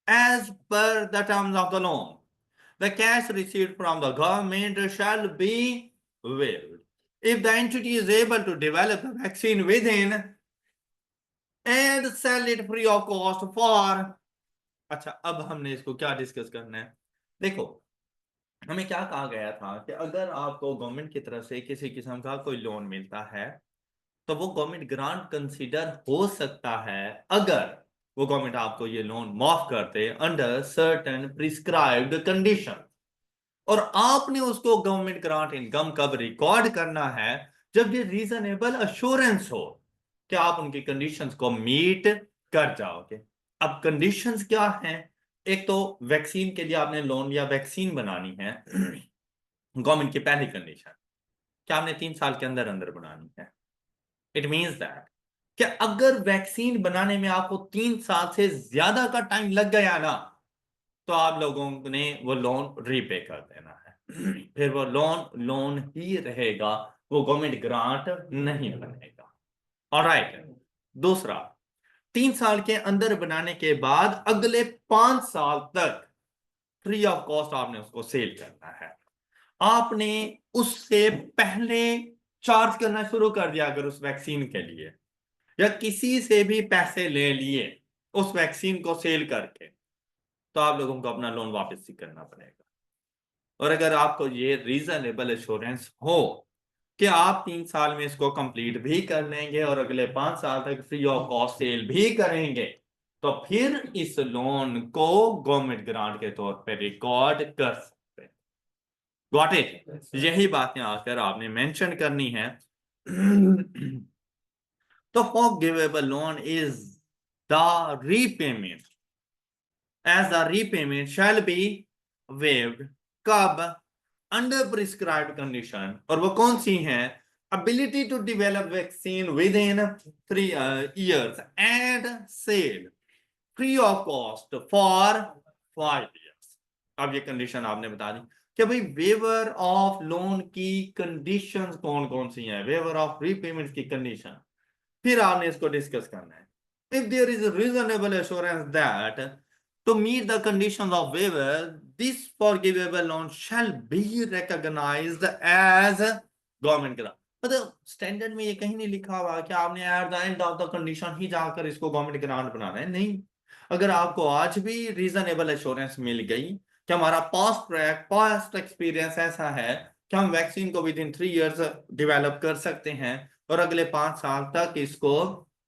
As per the terms of the loan, the cash received from the government shall be waived if the entity is able to develop the vaccine within and sell it free of cost for। अच्छा, अब हमने इसको क्या discuss करना है, देखो हमें क्या कहा गया था कि अगर आपको गवर्नमेंट की तरफ से किसी किस्म का कोई लोन मिलता है तो वो गवर्नमेंट ग्रांट कंसीडर हो सकता है अगर वो गवर्नमेंट आपको ये लोन माफ करते अंडर सर्टेन प्रिस्क्राइब्ड कंडीशन। और आपने उसको गवर्नमेंट ग्रांट इनकम कब रिकॉर्ड करना है, जब ये रीजनेबल अश्योरेंस हो कि आप उनकी कंडीशंस को मीट कर जाओगे। अब कंडीशंस क्या हैं, एक तो वैक्सीन के लिए आपने लोन या वैक्सीन बनानी है। गवर्नमेंट की पहली कंडीशन क्या आपने 3 साल के अंदर अंदर बनानी है। इट मीन्स दैट कि अगर वैक्सीन बनाने में आपको 3 साल से ज्यादा का टाइम लग गया ना, तो आप लोगों ने वो लोन रीपे कर देना है। फिर वो लोन लोन ही रहेगा, वो गवर्नमेंट ग्रांट नहीं बनेगा। ऑलराइट, दूसरा, 3 साल के अंदर बनाने के बाद अगले 5 साल तक फ्री ऑफ कॉस्ट आपने उसको सेल करना है। आपने उससे पहले चार्ज करना शुरू कर दिया अगर उस वैक्सीन के लिए, या किसी से भी पैसे ले लिए उस वैक्सीन को सेल करके, तो आप लोगों को अपना लोन वापस ही करना पड़ेगा। और अगर आपको ये रीजनेबल एश्योरेंस हो कि आप 3 साल में इसको कंप्लीट भी कर लेंगे और अगले 5 साल तक फ्री ऑफ कॉस्ट सेल भी करेंगे, तो फिर इस लोन को गवर्नमेंट ग्रांट के तौर पे रिकॉर्ड कर सकते हैं। Got it? यही बातें आकर आपने मेंशन करनी है। तो forgivable loan is the repayment, as the repayment shall be waived कब? अंडर प्रिस्क्राइब्ड कंडीशन, और वो कौन सी है? ability to develop vaccine within 3 years and sale free of cost for 5 years। अब ये कंडीशन आपने बता दी कि भाई वेवर ऑफ लोन की कंडीशंस कौन कौन सी हैं, वेवर ऑफ रीपेमेंट की कंडीशन, फिर आपने इसको डिस्कस करना है। If there is reasonable assurance that to meet the conditions of waiver, this forgivable loan shall be recognized as government grant। मतलब स्टैंडर्ड में ये कहीं नहीं लिखा हुआ कि आपने at the end of the condition ही जाकर इसको गवर्नमेंट ग्रांट बनाना है, नहीं। अगर आपको आज भी रीजनेबल एश्योरेंस मिल गई कि हमारा पास्ट एक्सपीरियंस ऐसा है कि हम वैक्सीन को विद इन 3 इयर्स डेवलप कर सकते हैं और अगले 5 साल तक इसको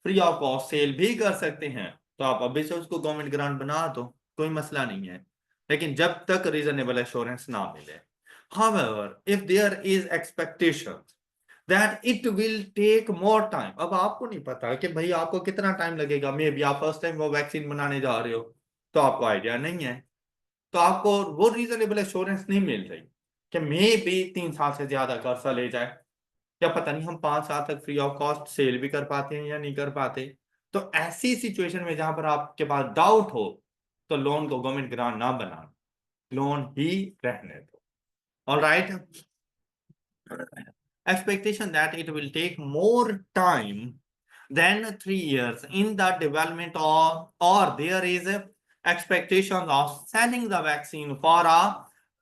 फ्री ऑफ कॉस्ट सेल भी कर सकते हैं, तो आप अभी से उसको गवर्नमेंट ग्रांट बना दो, कोई मसला नहीं है। लेकिन जब तक रीजनेबल एश्योरेंस ना मिले, however if there is expectation that it will take more time, अब आपको नहीं पता कि भाई आपको कितना टाइम लगेगा, मे बी आप फर्स्ट टाइम वो वैक्सीन बनाने जा रहे हो तो आपको आइडिया नहीं है, तो आपको वो रीजनेबल एश्योरेंस नहीं मिल रही कि मे बी 3 साल से ज्यादा का अर्सा ले जाए, या पता नहीं हम 5 साल तक फ्री ऑफ कॉस्ट सेल भी कर पाते हैं या नहीं कर पाते। तो ऐसी सिचुएशन में जहां पर आपके पास डाउट हो, तो लोन को गवर्नमेंट ग्रांट ना बना, लोन ही रहने दो। All right, expectation that it will take more time than 3 years in the development of, or there is a expectation of selling the vaccine for a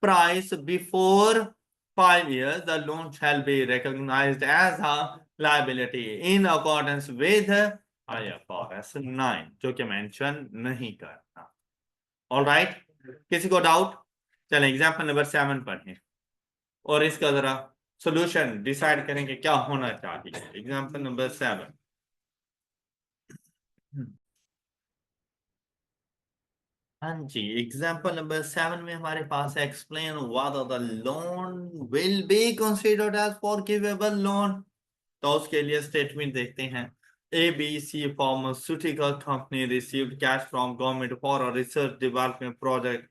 price before 5 years, the loan shall be recognized as a liability in accordance with IFRS 9, जो कि mention नहीं करना। All right, किसी को doubt? चलें example number 7 पढ़ें और इसका जरा सॉल्यूशन डिसाइड करेंगे क्या होना चाहिए। Example number 7। हाँ जी, एग्जाम्पल नंबर 7 में हमारे पास explain what the loan will be considered as forgivable loan. तो उसके लिए स्टेटमेंट देखते हैं। ABC pharmaceutical company received cash from government for a research development project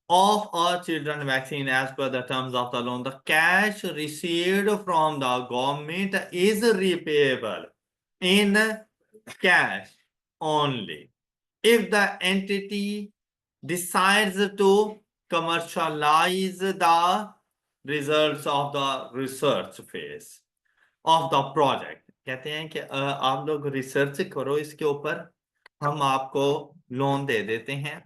of a children vaccine as per the terms of the loan. The cash received from the government is repayable in cash only if the entity decides to commercialize the results of the research phase of the project। कहते हैं कि आप लोग research करो इसके ऊपर, हम आपको लोन दे देते हैं,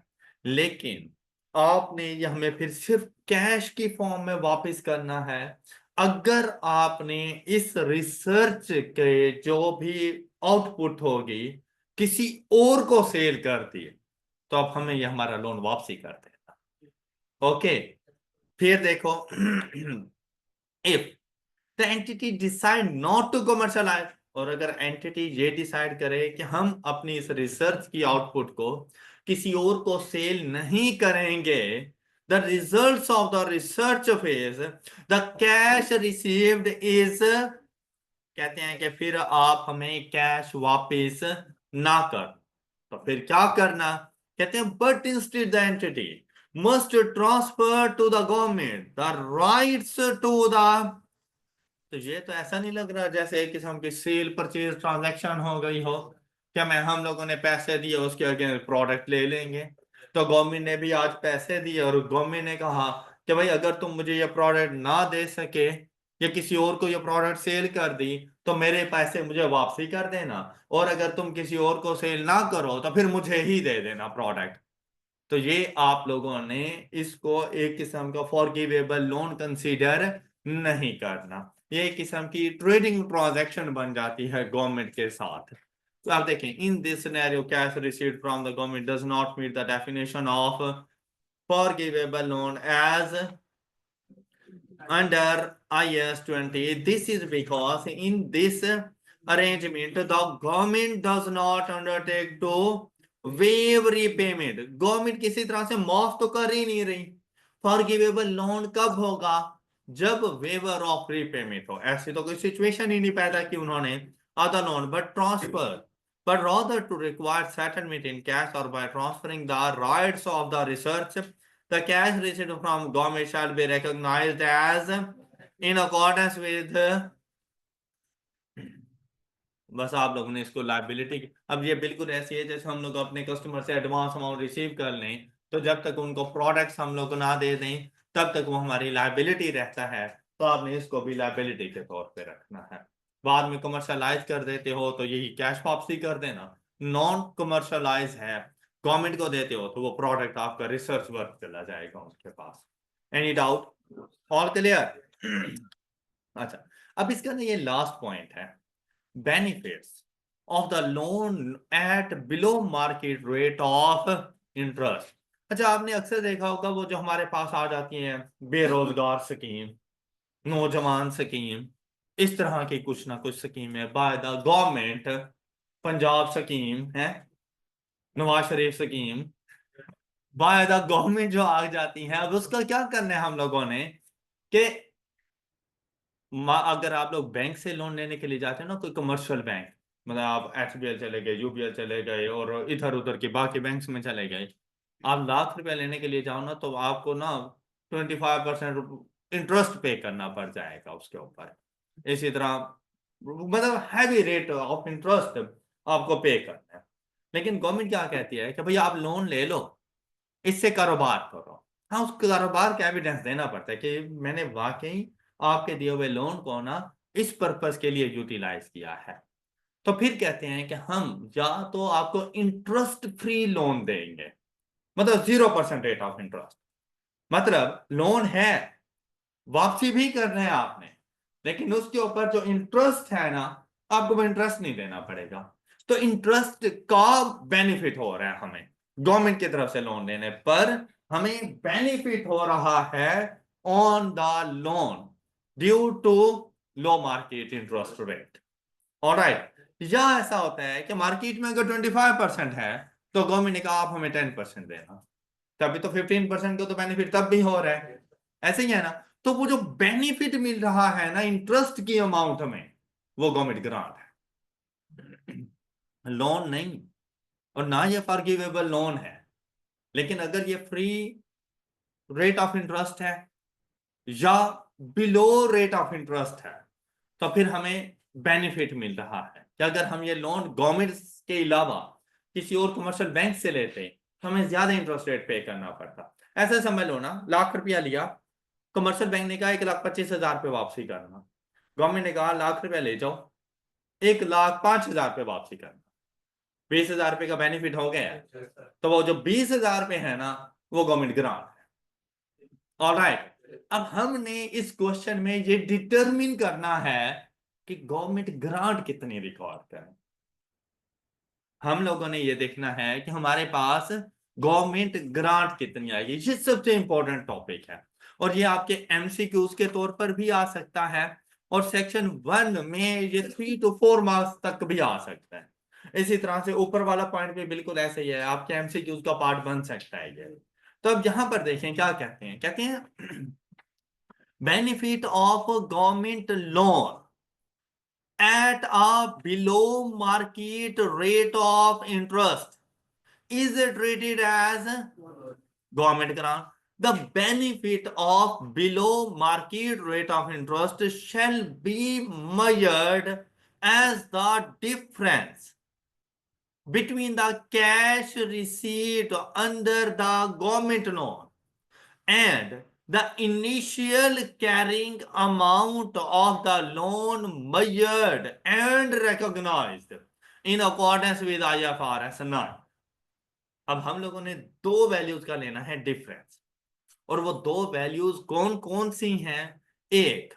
लेकिन आपने ये हमें फिर सिर्फ कैश की फॉर्म में वापस करना है अगर आपने इस रिसर्च के जो भी आउटपुट होगी किसी और को सेल कर दी, तो आप हमें ये हमारा लोन वापसी कर देना। ओके, फिर देखो if the entity decide not to commercialise, और अगर एंटिटी ये डिसाइड करे कि हम अपनी इस रिसर्च की आउटपुट को किसी और को सेल नहीं करेंगे, the results of the research phase, the cash received is, कहते हैं कि फिर आप हमें कैश वापस ना कर, तो फिर क्या करना? कहते हैं but instead the entity must transfer to the government the rights to the, तो ये तो ऐसा नहीं लग रहा जैसे एक किस्म की सेल परचेज ट्रांजैक्शन हो गई हो, क्या मैं हम लोगों ने पैसे दिए उसके अगेंस्ट प्रोडक्ट ले लेंगे। तो गवर्नमेंट ने भी आज पैसे दिए और गवर्नमेंट ने कहा कि भाई अगर तुम मुझे ये प्रोडक्ट ना दे सके या किसी और को ये प्रोडक्ट सेल कर दी तो मेरे पैसे मुझे वापसी कर देना, और अगर तुम किसी और को सेल ना करो तो फिर मुझे ही दे देना प्रोडक्ट। तो ये आप लोगों ने इसको एक किस्म का फॉरगिवेबल लोन कंसीडर नहीं करना, ये एक किस्म की ट्रेडिंग ट्रांजैक्शन बन जाती है गवर्नमेंट के साथ। तो आप देखें, in this scenario cash received from the government does not meet the definition of forgivable loan as under IS 20. This is because in this arrangement, the government does not undertake to waive repayment. Government किसी तरह से माफ तो कर ही नहीं रही। Forgivable loan कब होगा? जब वेवर ऑफ रीपेमेंट हो। ऐसी तो कोई सिचुएशन ही नहीं पैदा की उन्होंने other loan but transfer, but rather to require settlement in cash or by transferring the rights of the research. The cash received from government shall be recognized as in accordance with, बस आप लोगों ने इसको liability, अब ये बिल्कुल ऐसी है जैसे हम लोग अपने कस्टमर से एडवांस अमाउंट रिसीव कर लें, तो जब तक उनको प्रोडक्ट्स हम लोग को ना दे दें तब तक वो हमारी लाइबिलिटी रहता है। तो आपने इसको भी लाइबिलिटी के तौर पे रखना है। बाद में कमर्शलाइज कर देते हो तो यही कैश वापसी कर देना। नॉन कमर्शलाइज है, गवर्नमेंट को देते हो तो वो प्रोडक्ट आपका रिसर्च वर्क चला जाएगा उनके पास। Any doubt? All clear? अच्छा, अब इसका ना ये लास्ट पॉइंट है, benefits of the loan at below market rate of interest। अच्छा, आपने अक्सर देखा होगा वो जो हमारे पास आ जाती हैं बेरोजगार स्कीम, नौजवान स्कीम, इस तरह की कुछ ना कुछ स्कीम है by the government, Punjab scheme है, Nawaz Sharif scheme, by the government जो आ जाती है। अब उसका क्या करना है हम लोगों ने कि अगर आप लोग बैंक से लोन लेने के लिए जाते हैं ना, कोई कमर्शियल बैंक, मतलब आप एचबीएल चले गए, यूबीएल चले गए और इधर उधर के बाकी बैंक्स में चले गए, आप ₹1,00,000 लेने के लिए जाओ ना तो आपको ना 25% इंटरेस्ट पे करना पड़ जाएगा उसके ऊपर। इसी तरह मतलब हैवी रेट ऑफ इंटरेस्ट आपको पे करना है। लेकिन गवर्नमेंट क्या कहती है कि भाई आप लोन ले लो, इससे कारोबार करो। हाँ, उस कारोबार का एविडेंस देना पड़ता है कि मैंने वाकई आपके दिए हुए लोन को ना इस पर्पस के लिए यूटिलाइज किया है। तो फिर कहते हैं कि हम या तो आपको इंटरेस्ट फ्री लोन देंगे, मतलब 0% रेट ऑफ इंटरेस्ट, मतलब लोन है, वापसी भी करना है आपने, लेकिन उसके ऊपर जो इंटरेस्ट है ना, आपको वो इंटरेस्ट नहीं देना पड़ेगा। तो इंटरेस्ट का बेनिफिट हो रहा है हमें, गवर्नमेंट की तरफ से लोन लेने पर हमें बेनिफिट हो रहा है on the loan due to low market interest rate. Alright, या ऐसा होता है कि मार्केट में अगर 25% है तो गवर्नमेंट ने कहा आप हमें 10% देना, तभी तो 15% को तो बेनिफिट तब भी हो रहा है। ऐसे ही है ना, तो वो जो बेनिफिट मिल रहा है ना इंटरेस्ट की अमाउंट में, वो गवर्नमेंट ग्रांट है, लोन नहीं। और ना ये फॉरगिवेबल लोन है। लेकिन अगर ये फ्री रेट ऑफ इंटरेस्ट है या बिलो रेट ऑफ इंटरेस्ट है तो फिर हमें बेनिफिट मिल रहा है कि अगर हम ये लोन गवर्नमेंट के अलावा किसी और कमर्शियल बैंक से लेते तो हमें ज्यादा इंटरेस्ट रेट पे करना पड़ता। ऐसा समझ लो ना, ₹1,00,000 लिया, कमर्शियल बैंक ने कहा 1,25,000 पे वापसी करना, गवर्नमेंट ने कहा ₹1,00,000 ले जाओ, 1,05,000 पे वापसी करना, ₹20,000 का बेनिफिट हो गया। तो वो जो ₹20,000 है ना, वो गवर्नमेंट ग्रांट है। ऑलराइट, अब हमने इस क्वेश्चन में ये डिटरमिन करना है कि गवर्नमेंट ग्रांट कितनी रिकॉर्ड करें। हम लोगों ने ये देखना है कि हमारे पास गवर्नमेंट ग्रांट कितनी आएगी, ये सबसे इंपॉर्टेंट टॉपिक है। और ये आपके एमसीक्यूज के तौर पर भी आ सकता है, और सेक्शन 1 में ये 3 to 4 मार्क्स तक भी आ सकता है। इसी तरह से ऊपर वाला पॉइंट भी बिल्कुल ऐसे ही है, आपके एमसीक्यूज का पार्ट बन सकता है ये। तो अब यहां पर देखें क्या कहते हैं, कहते हैं benefit of government loan at a below market rate of interest is treated as government grant. The benefit of below market rate of interest shall be measured as the difference between the cash received under the government loan and the initial carrying amount of the loan measured and recognized in accordance with IFRS 9। अब हम लोगों ने दो values का लेना है difference, और वो दो वैल्यूज कौन कौन सी हैं। एक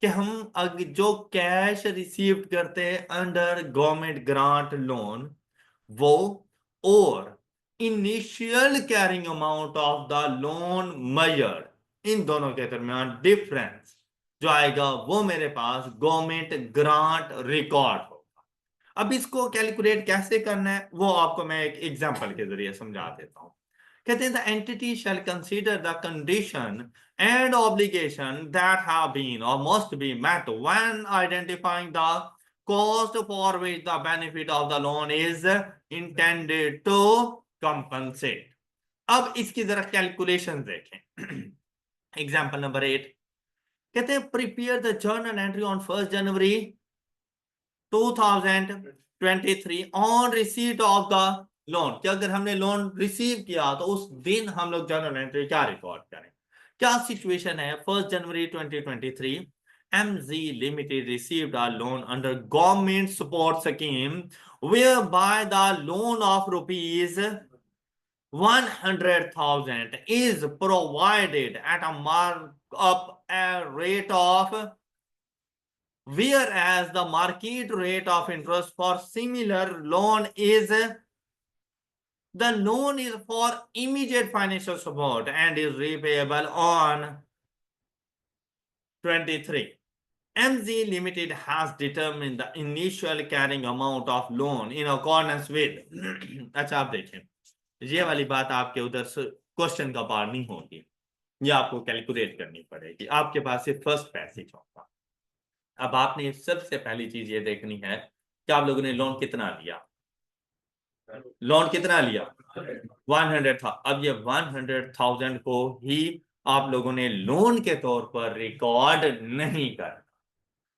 कि हम जो कैश रिसीव करते हैं अंडर गवर्नमेंट ग्रांट लोन वो, और initial carrying amount of the loan measured, इन दोनों के दरमियान डिफरेंस जो आएगा वो मेरे पास गवर्नमेंट ग्रांट रिकॉर्ड होगा। अब इसको कैलकुलेट कैसे करना है वो आपको मैं एक एग्जांपल के जरिए समझा देता हूं। कहते हैं the entity shall consider the condition and obligation that have been or must be met when identifying the cost for which the benefit of the loan is intended to compensate। अब इसकी जरा कैलकुलेशन देखें। Example number 8 कहते हैं prepare the journal entry on 1 January 2023 on receipt of the loan, कि अगर हमने loan receive किया तो उस दिन हम लोग जर्नल एंट्री क्या रिकॉर्ड करें। क्या सिचुएशन है, 1 जनवरी 2023 MZ Limited received a loan under government support scheme whereby the loan of rupees 100,000 is provided at a markup rate of, whereas the market rate of interest for similar loan is, the loan is for immediate financial support and is repayable on 23। MZ Limited has determined the initial carrying amount of loan in accordance with अच्छा आप देखें, ये वाली बात आपके उधर से question का पार नहीं होगी, ये आपको कैलकुलेट करनी पड़ेगी। आपके पास ये फर्स्ट पैसेज होगा। अब आपने सबसे पहली चीज ये देखनी है कि आप लोगों ने लोन कितना लिया। लोन कितना लिया 100 था। अब ये 100,000 को ही आप लोगों ने लोन के तौर पर रिकॉर्ड नहीं कर।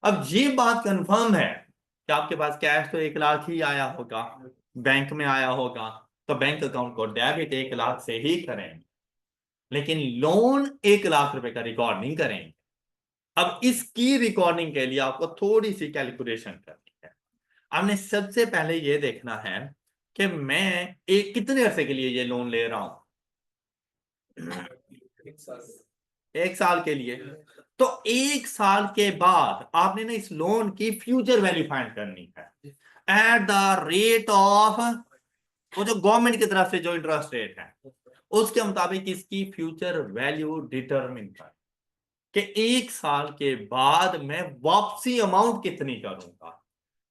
अब ये बात कंफर्म है कि आपके पास कैश तो 1 लाख ही आया होगा, बैंक में आया होगा, तो बैंक अकाउंट को डेबिट 1 लाख से ही करेंगे, लेकिन लोन 1 लाख रुपए का रिकॉर्ड नहीं करेंगे। अब इसकी रिकॉर्डिंग के लिए आपको थोड़ी सी कैलकुलेशन करनी है। आपने सबसे पहले ये देखना है कि मैं एक कितने अरसे के लिए ये लोन ले रहा हूं। 1 साल के लिए। तो 1 साल के बाद आपने ना इस लोन की फ्यूचर वैल्यू फाइंड करनी है एट द रेट ऑफ, वो जो गवर्नमेंट की तरफ से जो इंटरेस्ट रेट है उसके मुताबिक इसकी फ्यूचर वैल्यू डिटरमिन कर कि 1 साल के बाद मैं वापसी अमाउंट कितनी करूंगा।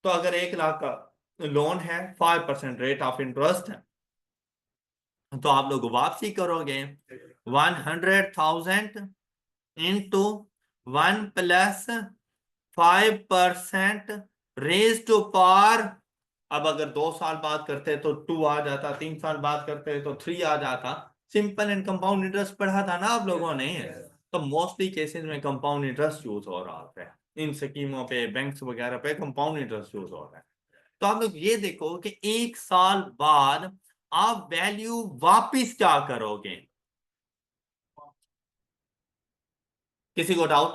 तो अगर 1 लाख का लोन है, 5% रेट ऑफ इंटरेस्ट है, तो आप लोग वापसी करोगे 100,000 into 1 plus 5% raise to power. अब अगर 2 साल बाद करते तो 2 आ जाता, 3 साल बाद करते तो 3 आ जाता। सिंपल एंड कंपाउंड इंटरेस्ट पढ़ा था ना आप लोगों ने, तो मोस्टली केसेस में कंपाउंड इंटरेस्ट यूज हो रहा है इन स्कीमों पे, बैंक्स वगैरह पे कंपाउंड इंटरेस्ट यूज हो रहा है। तो आप लोग ये देखो कि 1 साल बाद आप वैल्यू वापिस क्या करोगे। किसी को डाउट?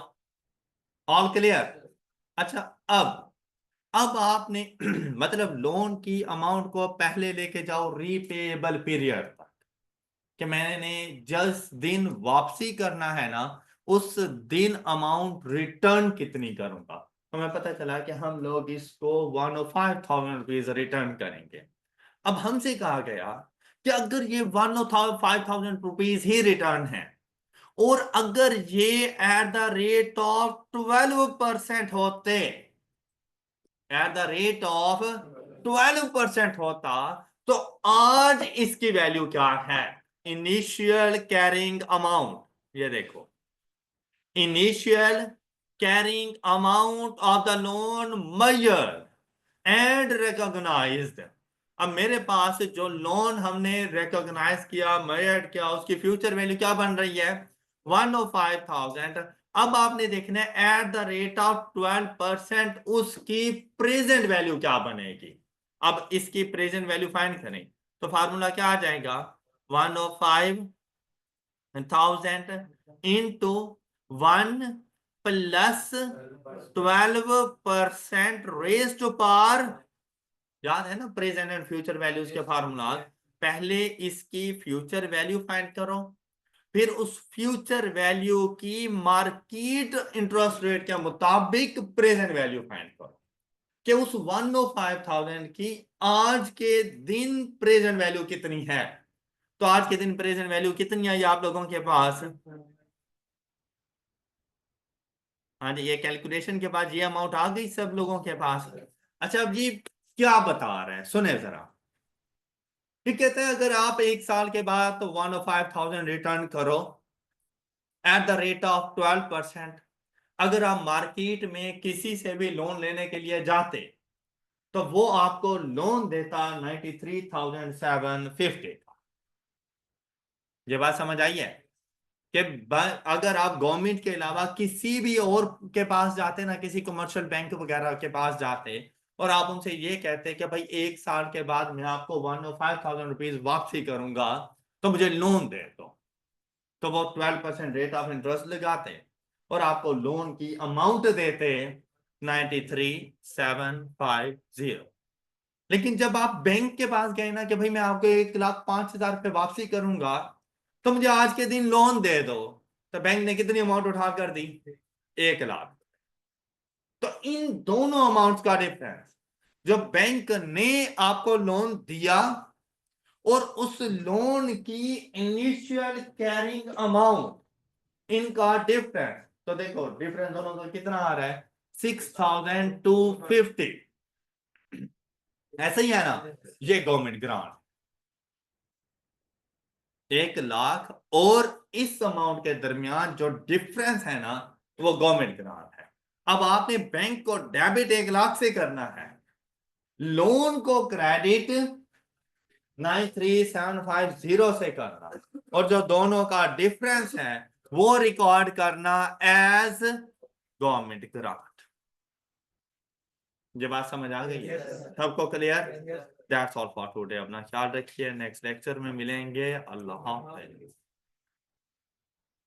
All clear? अच्छा अब आपने मतलब लोन की अमाउंट को पहले लेके जाओ रीपेबल पीरियड तक, कि मैंने जिस दिन वापसी करना है ना उस दिन अमाउंट रिटर्न कितनी करूंगा। तो हमें पता चला कि हम लोग इसको 105,000 रुपीज रिटर्न करेंगे। अब हमसे कहा गया कि अगर ये 105,000 रुपीज ही रिटर्न है और अगर ये एट द रेट ऑफ 12% होते, एट द रेट ऑफ 12% होता, तो आज इसकी वैल्यू क्या है। इनिशियल कैरिंग अमाउंट, ये देखो, initial carrying amount of the loan measured and recognised. अब मेरे पास जो लोन हमने रिकॉग्नाइज किया, मेजर्ड किया, उसकी फ्यूचर वैल्यू क्या बन रही है 105,000। अब आपने देखना है एट द रेट ऑफ 12% उसकी प्रेजेंट वैल्यू क्या बनेगी। अब इसकी प्रेजेंट वैल्यू फाइंड करें तो फार्मूला क्या आ जाएगा 105,000 into 1 plus 12% raise to power. याद है ना प्रेजेंट एंड फ्यूचर वैल्यूज के फार्मूला। पहले इसकी फ्यूचर वैल्यू फाइंड करो, फिर उस फ्यूचर वैल्यू की मार्केट इंटरेस्ट रेट के मुताबिक प्रेजेंट वैल्यू फाइंड करो कि उस 105,000 की आज के दिन प्रेजेंट वैल्यू कितनी है। तो आज के दिन प्रेजेंट वैल्यू कितनी आई आप लोगों के पास? हाँ जी, ये कैलकुलेशन के बाद ये अमाउंट आ गई सब लोगों के पास। अच्छा अब ये क्या बता रहे हैं सुने जरा। ये कहते हैं अगर आप एक साल के बाद तो 105,000 रिटर्न करो एट द रेट ऑफ 12%। अगर आप मार्केट में किसी से भी लोन लेने के लिए जाते तो वो आपको लोन देता 93,750 का। ये बात समझ आई है कि अगर आप गवर्नमेंट के अलावा किसी भी और के पास जाते ना, किसी कमर्शियल बैंक वगैरह के पास जाते और आप उनसे ये कहते कि भाई एक साल के बाद मैं आपको 105,000 रुपीज वापसी करूंगा तो मुझे लोन दे दो, तो वो 12% रेट ऑफ इंटरेस्ट लगाते और आपको लोन की अमाउंट देते 93,750। लेकिन जब आप बैंक के पास गए ना कि भाई मैं आपको 1,05,000 रुपये वापसी करूंगा तो मुझे आज के दिन लोन दे दो, तो बैंक ने कितनी अमाउंट उठा कर दी? 1,00,000। तो इन दोनों अमाउंट का डिफरेंस, जो बैंक ने आपको लोन दिया और उस लोन की इनिशियल कैरिंग अमाउंट, इनका डिफरेंस, तो देखो डिफरेंस दोनों का कितना आ रहा है? 6,250। ऐसा ही है ना, ये गवर्नमेंट ग्रांट 1,00,000 और इस अमाउंट के दरमियान जो डिफरेंस है ना वो गवर्नमेंट ग्रांट है। अब आपने बैंक को डेबिट 1,00,000 से करना है, लोन को क्रेडिट 93,750 से करना, और जो दोनों का डिफरेंस है वो रिकॉर्ड करना एज गवर्नमेंट ग्रांट। ये बात समझ आ गई है सबको? Clear? That's all for today. अपना ख्याल रखिए, नेक्स्ट लेक्चर में मिलेंगे। अल्लाह हाफ़िज़।